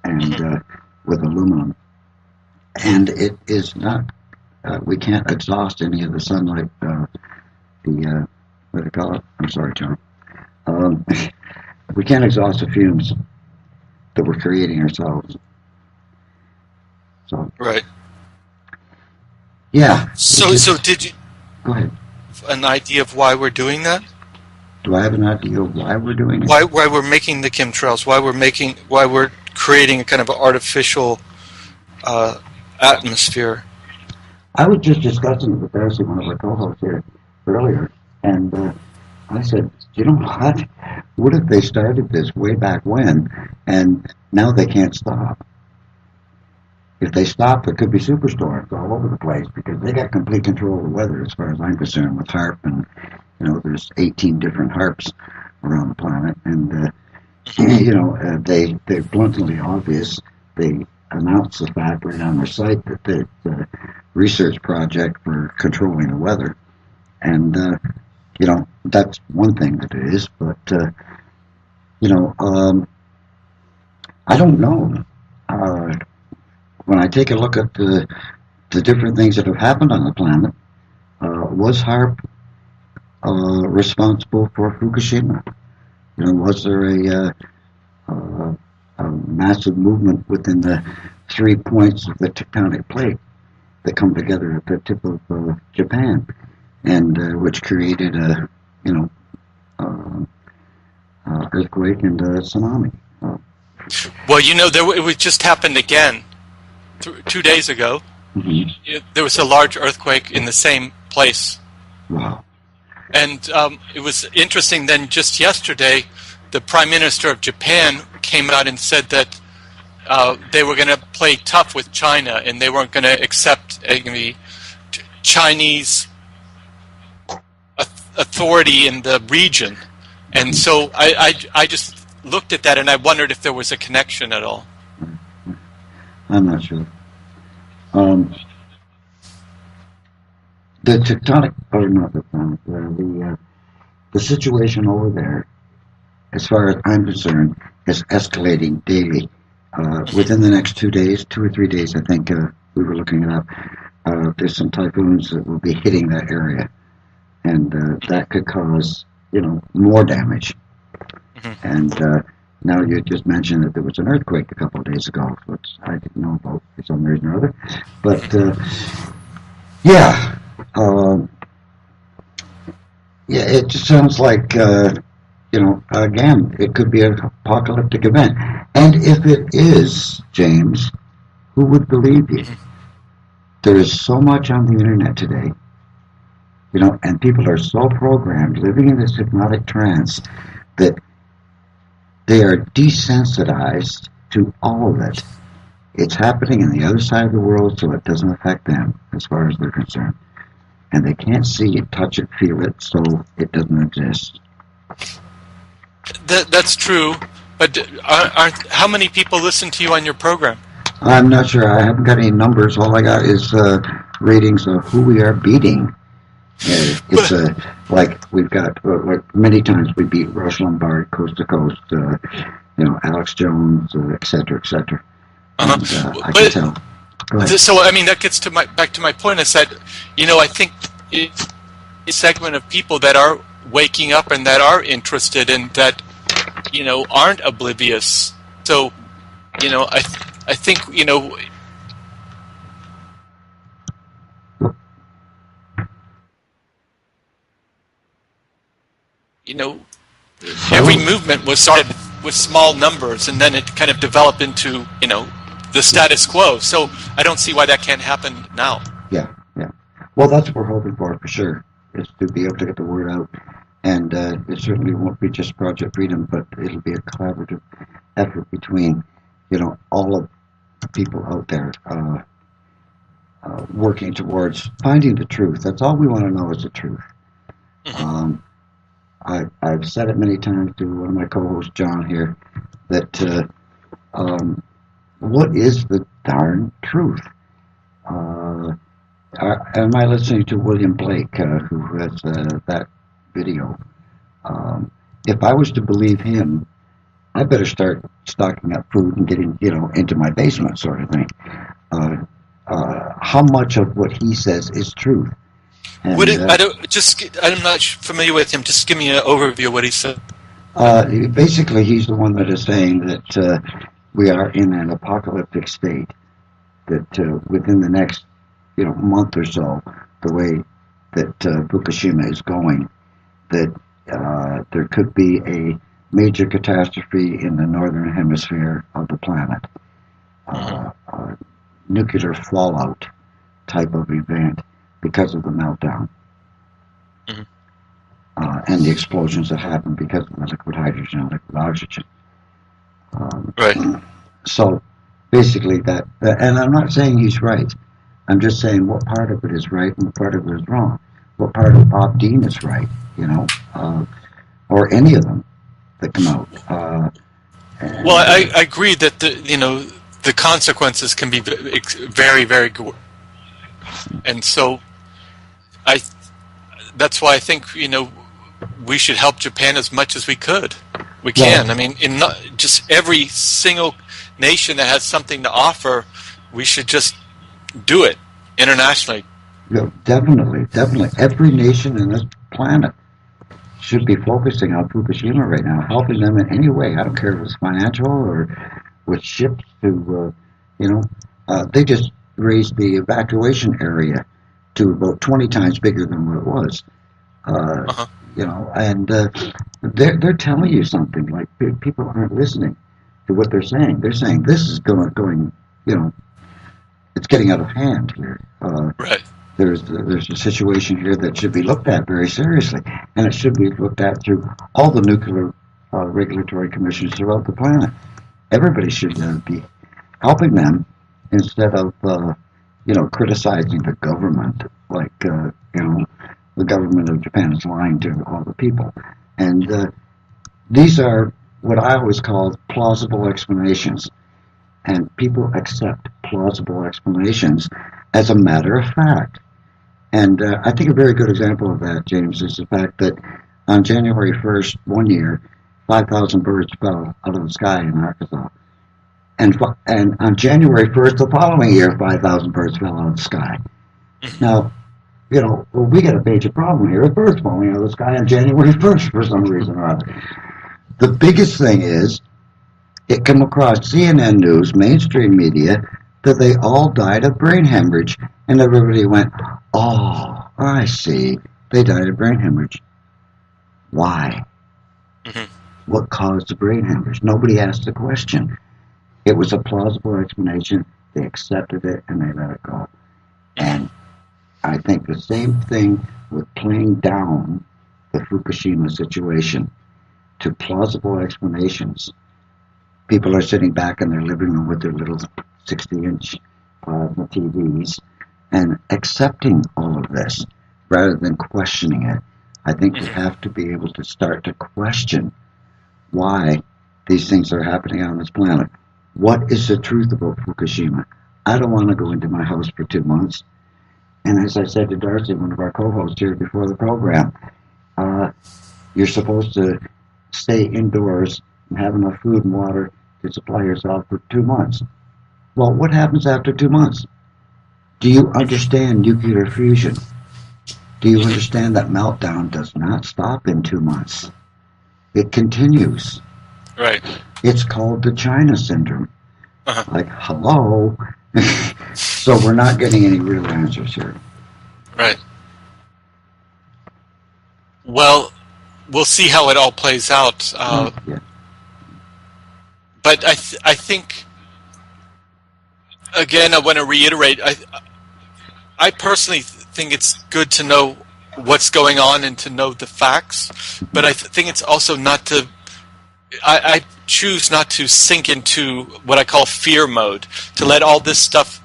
and with aluminum. And it is not, we can't exhaust any of the sunlight, what do you call it? I'm sorry, John. We can't exhaust the fumes that we're creating ourselves. So, Right. Yeah. So did you? Go ahead. An idea of why we're doing that? Do I have an idea of why we're doing it? Why we're making the chemtrails? Why we're creating a kind of artificial atmosphere? I was just discussing it with Darcy, one of our co-hosts here earlier, and I said, you know what? What if they started this way back when, and now they can't stop? If they stop, there could be superstorms all over the place because they got complete control of the weather, as far as I'm concerned, with HARP, and there's 18 different HARPs around the planet, and they're bluntly obvious. They announced the fact right on their site that the research project for controlling the weather, and that's one thing that it is, but I don't know. When I take a look at the different things that have happened on the planet, was HARP responsible for Fukushima? Was there a massive movement within the 3 points of the tectonic plate that come together at the tip of Japan, and which created a earthquake and a tsunami? Well, it just happened again. 2 days ago, there was a large earthquake in the same place. Wow. And it was interesting then, just yesterday, the Prime Minister of Japan came out and said that they were going to play tough with China and they weren't going to accept any Chinese authority in the region. And so I just looked at that and I wondered if there was a connection at all. I'm not sure. The tectonic, or not the tectonic, the situation over there, as far as I'm concerned, is escalating daily. Within the next 2 days, 2 or 3 days, I think we were looking it up. There's some typhoons that will be hitting that area, and that could cause, more damage. And now you just mentioned that there was an earthquake a couple of days ago, which I didn't know about for some reason or other. But it just sounds like again, it could be an apocalyptic event. And if it is, James, who would believe you? There is so much on the internet today, and people are so programmed, living in this hypnotic trance, that they are desensitized to all of it. It's happening in the other side of the world, so it doesn't affect them as far as they're concerned. And they can't see it, touch it, feel it, so it doesn't exist. That's true, but how many people listen to you on your program? I'm not sure. I haven't got any numbers. All I got is ratings of who we are beating. It's like we've got like many times we beat Rush Lombard coast to coast, Alex Jones, et cetera, et cetera. And, I can tell. Go ahead. So I mean that gets to back to my point. Is that I think a segment of people that are waking up and that are interested and that aren't oblivious. So, I think, every movement was started with small numbers, and then it kind of developed into, the status quo. So I don't see why that can't happen now. Yeah. Well, that's what we're hoping for sure, is to be able to get the word out. And it certainly won't be just Project Freedom, but it'll be a collaborative effort between, all of the people out there working towards finding the truth. That's all we want to know is the truth. I've said it many times to one of my co-hosts, John, here, that what is the darn truth? Am I listening to William Blake, who has that video? If I was to believe him, I better start stocking up food and getting, into my basement, sort of thing. How much of what he says is truth? And, I'm not familiar with him. Just give me an overview of what he said. Basically, he's the one that is saying that we are in an apocalyptic state. That within the next, month or so, the way that Fukushima is going, that there could be a major catastrophe in the northern hemisphere of the planet, nuclear fallout type of event because of the meltdown and the explosions that happen because of the liquid hydrogen and liquid oxygen. Right. So basically that, and I'm not saying he's right. I'm just saying what part of it is right and what part of it is wrong. What part of Bob Dean is right, or any of them that come out. Well, I agree that the consequences can be very, very good, and so that's why I think we should help Japan as much as we could. We can. I mean, in not just every single nation that has something to offer, we should just do it internationally. Yeah, definitely. Every nation in this planet should be focusing on Fukushima right now, helping them in any way. I don't care if it's financial or with ships to, they just raised the evacuation area to about 20 times bigger than what it was. And they're telling you something, like people aren't listening to what they're saying. They're saying this is going, it's getting out of hand here. Right. There's a situation here that should be looked at very seriously, and it should be looked at through all the nuclear regulatory commissions throughout the planet. Everybody should be helping them instead of criticizing the government, like the government of Japan is lying to all the people. And these are what I always call plausible explanations, and people accept plausible explanations as a matter of fact. And I think a very good example of that, James, is the fact that on January 1st, one year, 5,000 birds fell out of the sky in Arkansas. And on January 1st, the following year, 5,000 birds fell out of the sky. Now, we got a major problem here with birds falling out of the sky on January 1st for some reason or other. The biggest thing is, it came across CNN News, mainstream media, that they all died of brain hemorrhage, and everybody went, oh, I see, they died of brain hemorrhage. Why? What caused the brain hemorrhage? Nobody asked the question. It was a plausible explanation, they accepted it, and they let it go. And I think the same thing with playing down the Fukushima situation to plausible explanations. People are sitting back in their living room with their little 60-inch TVs and accepting all of this rather than questioning it. I think we have to be able to start to question why these things are happening on this planet. What is the truth about Fukushima? I don't want to go into my house for 2 months. And as I said to Darcy, one of our co-hosts here before the program, you're supposed to stay indoors and have enough food and water to supply yourself for 2 months. Well, what happens after 2 months? Do you understand nuclear fusion? Do you understand that meltdown does not stop in 2 months? It continues. Right. It's called the China syndrome. Uh-huh. Like, hello? So we're not getting any real answers here. Right. Well, we'll see how it all plays out. Yeah. But I think, again, I want to reiterate, I personally think it's good to know what's going on and to know the facts, but I think it's also not to, I choose not to sink into what I call fear mode, to let all this stuff,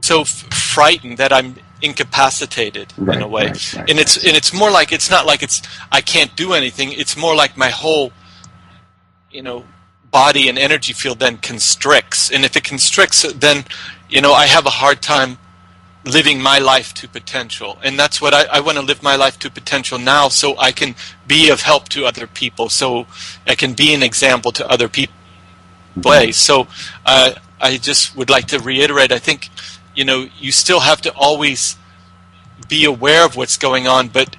so frightened that I'm incapacitated in a way. Right. And it's more like, it's not like I can't do anything, it's more like my whole, body and energy field then constricts. And if it constricts, then, I have a hard time living my life to potential. And that's what I want to live my life to potential now, so I can be of help to other people, so I can be an example to other people. So I just would like to reiterate, I think, you still have to always be aware of what's going on, but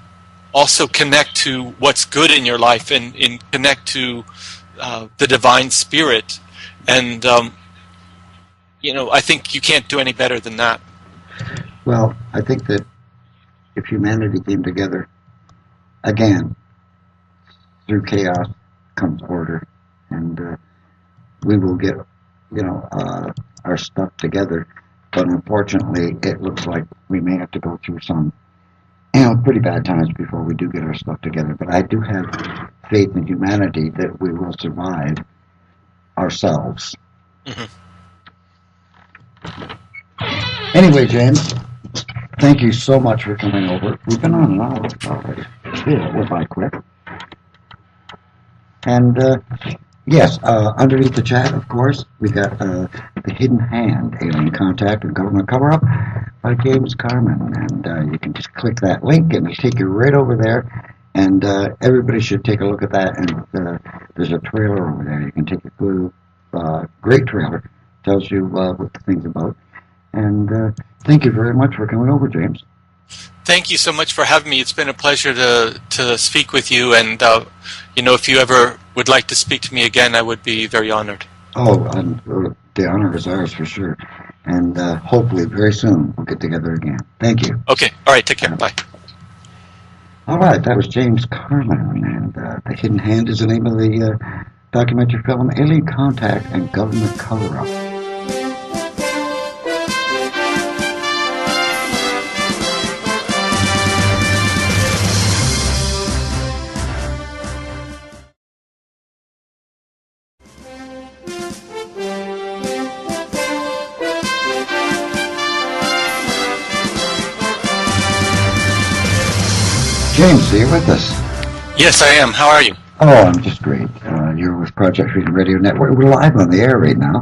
also connect to what's good in your life and connect to the divine spirit. And, I think you can't do any better than that. Well, I think that if humanity came together, again, through chaos comes order, and we will get, our stuff together. But unfortunately, it looks like we may have to go through some, pretty bad times before we do get our stuff together. But I do have faith in humanity that we will survive ourselves. Mm-hmm. Anyway, James, thank you so much for coming over. We've been on an hour already. Yeah, we're by quick. And yes, underneath the chat, of course, we got The Hidden Hand, Alien Contact and Government Cover-Up by James Carman. And you can just click that link and it'll take you right over there. And everybody should take a look at that. And there's a trailer over there. You can take a clue. Great trailer. Tells you what the thing's about. And thank you very much for coming over, James. Thank you so much for having me. It's been a pleasure to speak with you. And, if you ever would like to speak to me again, I would be very honored. Oh, the honor is ours for sure. And hopefully very soon we'll get together again. Thank you. Okay. All right. Take care. Bye. All right. That was James Carman. And The Hidden Hand is the name of the documentary film, Alien Contact and Government Cover-Up. James, are you with us? Yes, I am. How are you? Oh, I'm just great. You're with Project Freedom Radio Network. We're live on the air right now.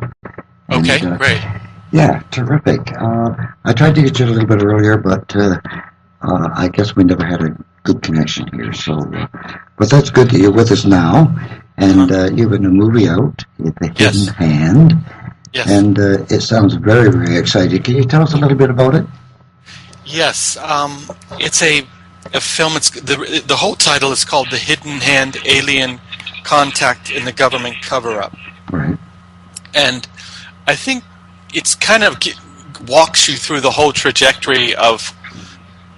And, okay, great. Yeah, terrific. I tried to get you a little bit earlier, but I guess we never had a good connection here. So, but that's good that you're with us now. And you have a new movie out, The Hidden Hand. Yes. And it sounds very, very exciting. Can you tell us a little bit about it? Yes. It's a film. It's the whole title is called The Hidden Hand, Alien Contact in the Government Cover-Up. Right. And I think it's kind of walks you through the whole trajectory of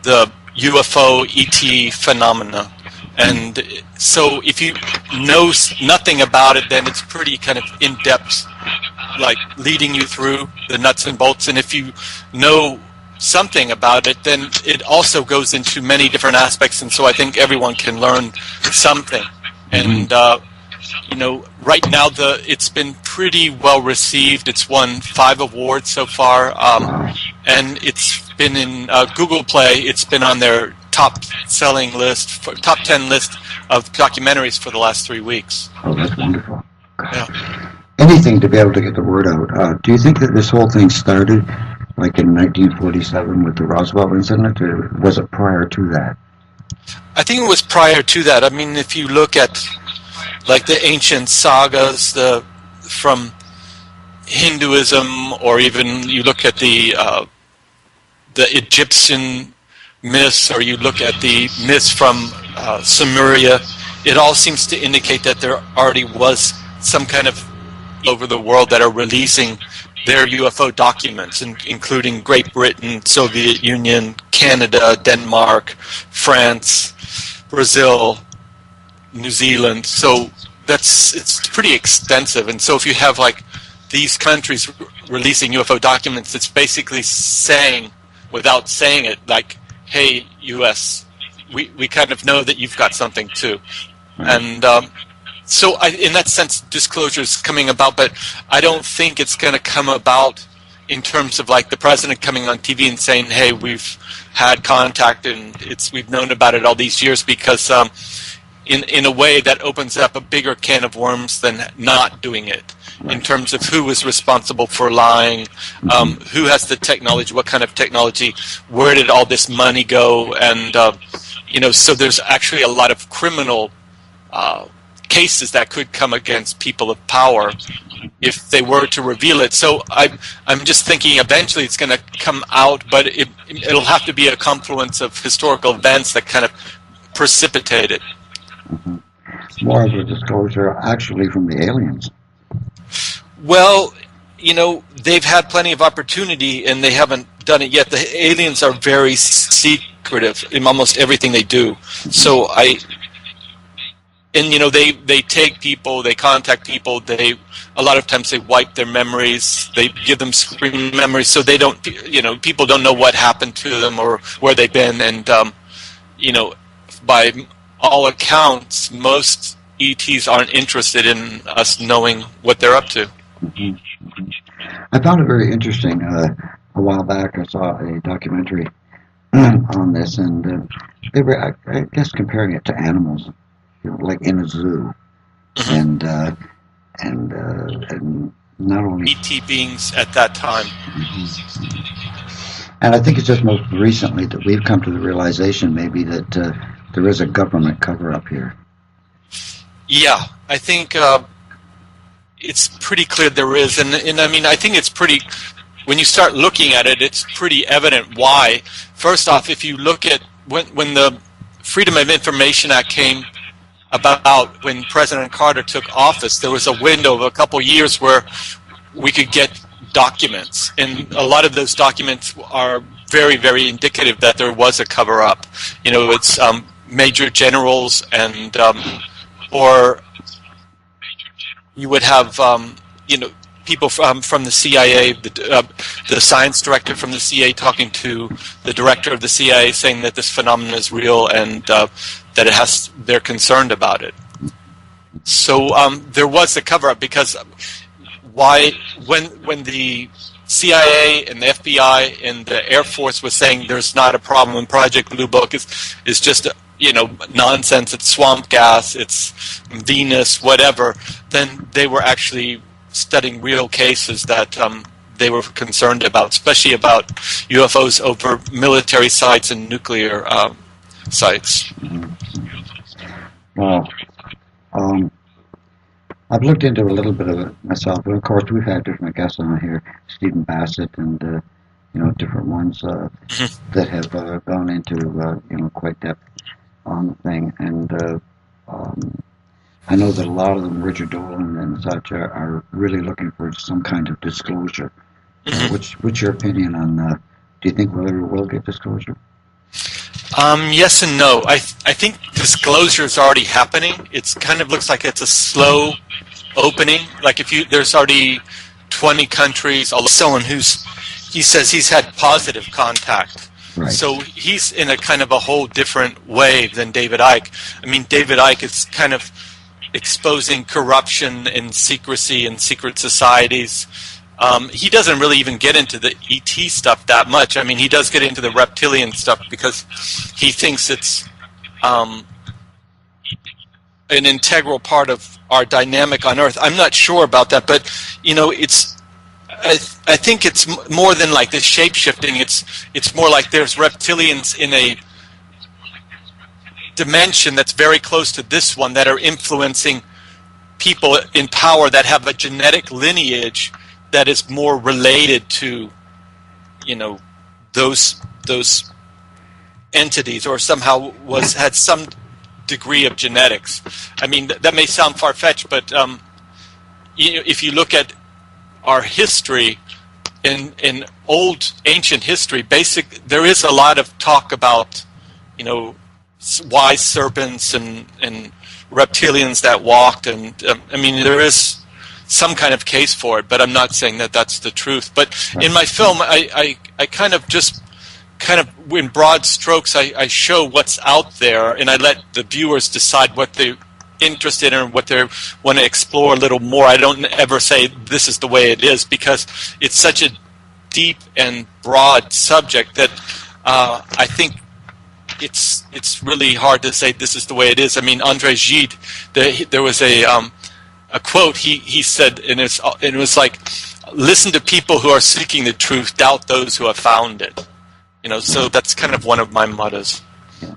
the UFO ET phenomena. And so if you know nothing about it, then it's pretty kind of in-depth, like leading you through the nuts and bolts. And if you know something about it, then it also goes into many different aspects. And so I think everyone can learn something. And, right now it's been pretty well received. It's won 5 awards so far. And it's been in Google Play. It's been on their top 10 list of documentaries for the last 3 weeks. Oh, that's wonderful. Yeah. Anything to be able to get the word out. Do you think that this whole thing started like in 1947 with the Roswell incident, or was it prior to that? I think it was prior to that. I mean, if you look at like the ancient sagas from Hinduism, or even you look at the Egyptian myths, or you look at the myths from Sumeria, it all seems to indicate that there already was some kind of over the world that are releasing their UFO documents, including Great Britain, Soviet Union, Canada, Denmark, France, Brazil, New Zealand. So it's pretty extensive. And so if you have like these countries releasing UFO documents, it's basically saying, without saying it, like, hey, U.S., we kind of know that you've got something too. And so in that sense, disclosure is coming about, but I don't think it's going to come about in terms of like the president coming on TV and saying, hey, we've had contact and we've known about it all these years, because in a way that opens up a bigger can of worms than not doing it, in terms of who is responsible for lying, who has the technology, what kind of technology, where did all this money go, and so there's actually a lot of criminal cases that could come against people of power if they were to reveal it. So I'm just thinking eventually it's going to come out, but it'll have to be a confluence of historical events that kind of precipitate it. Mm-hmm. More of a disclosure actually from the aliens. Well, they've had plenty of opportunity and they haven't done it yet. The aliens are very secretive in almost everything they do. So they take people, they contact people, a lot of times they wipe their memories, they give them screen memories, so they don't, people don't know what happened to them or where they've been, and by all accounts, most ETs aren't interested in us knowing what they're up to. Mm-hmm. I found it very interesting. A while back, I saw a documentary on this, and they were, I guess, comparing it to animals, like in a zoo, and not only ET beings at that time. Mm-hmm. And I think it's just most recently that we've come to the realization, maybe, that there is a government cover-up here. Yeah, I think it's pretty clear there is, and I mean, I think it's pretty. When you start looking at it, it's pretty evident why. First off, if you look at when the Freedom of Information Act came about, when President Carter took office, there was a window of a couple years where we could get documents, and a lot of those documents are very, very indicative that there was a cover-up. It's major generals and or you would have people from the CIA, the science director from the CIA talking to the director of the CIA, saying that this phenomenon is real and that they're concerned about it. So there was a cover-up, because when the CIA and the FBI and the Air Force was saying there's not a problem and Project Blue Book is just nonsense, it's swamp gas, it's Venus, whatever, then they were actually studying real cases that they were concerned about, especially about UFOs over military sites and nuclear sites. Well, I've looked into a little bit of it myself, but of course we've had different guests on here, Stephen Bassett, and different ones that have gone into quite depth on the thing, and I know that a lot of them, Richard Dolan and such, are really looking for some kind of disclosure. What's your opinion on? Do you think we ever will get disclosure? Yes and no. I think disclosure is already happening. It's kind of looks like it's a slow opening. Like there's already 20 countries. Someone he says he's had positive contact. Right. So he's in a kind of a whole different way than David Icke. I mean, David Icke is kind of exposing corruption and secrecy and secret societies. He doesn't really even get into the ET stuff that much. I mean, he does get into the reptilian stuff because he thinks it's an integral part of our dynamic on Earth. I'm not sure about that, but I think it's more than like this shape-shifting. It's more like there's reptilians in a dimension that's very close to this one that are influencing people in power that have a genetic lineage that is more related to, those entities, or somehow had some degree of genetics. I mean, that may sound far-fetched, but if you look at our history, in old ancient history, there is a lot of talk about, wise serpents and reptilians that walked, and I mean, there is some kind of case for it, but I'm not saying that that's the truth. But in my film, I kind of in broad strokes, I show what's out there, and I let the viewers decide what they're interested in or what they want to explore a little more. I don't ever say this is the way it is, because it's such a deep and broad subject that I think it's really hard to say this is the way it is. I mean, André Gide, there was a quote he said, and it was like, listen to people who are seeking the truth, doubt those who have found it. So that's kind of one of my mottos. Yeah.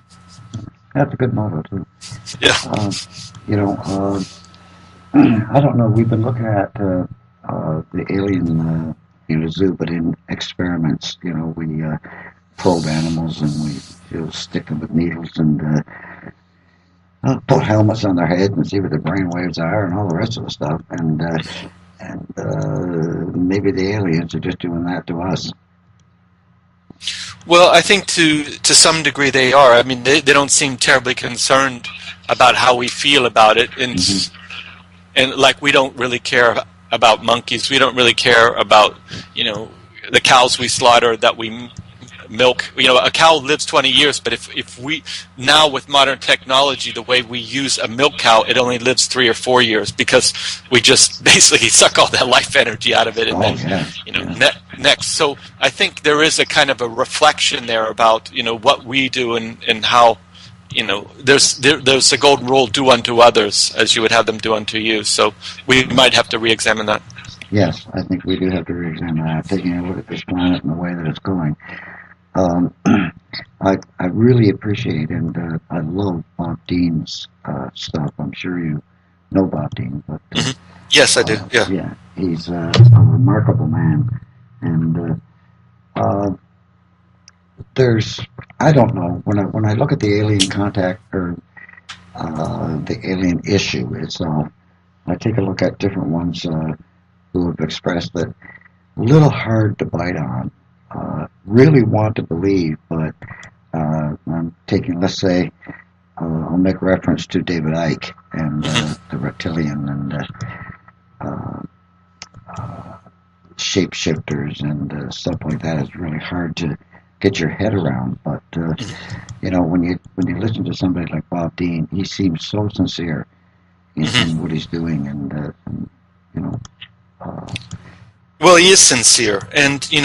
That's a good motto, too. Yeah. I don't know, we've been looking at the alien in a zoo, but in experiments, we probe animals and we stick them with needles and put helmets on their head and see what their brain waves are and all the rest of the stuff. And maybe the aliens are just doing that to us. Well, I think to some degree they are. I mean, they don't seem terribly concerned about how we feel about it, and like we don't really care about monkeys. We don't really care about the cows we slaughter that we milk. A cow lives 20 years, but if we now with modern technology, the way we use a milk cow, it only lives 3 or 4 years because we just basically suck all that life energy out of it, and next. So I think there is a kind of a reflection there about what we do and how there's the golden rule: do unto others as you would have them do unto you. So we might have to re-examine that. Yes, I think we do have to re-examine that, taking a look at this planet and the way that it's going. I really appreciate and I love Bob Dean's stuff. I'm sure you know Bob Dean, but yes, I do. Yeah, he's a remarkable man, and I don't know, when I look at the alien contact or the alien issue itself, I take a look at different ones who have expressed that a little hard to bite on. Really want to believe, but I'm taking, let's say, I'll make reference to David Icke and the reptilian and shapeshifters and stuff like that. Is really hard to get your head around. But when you listen to somebody like Bob Dean, he seems so sincere in what he's doing, and well, he is sincere, and he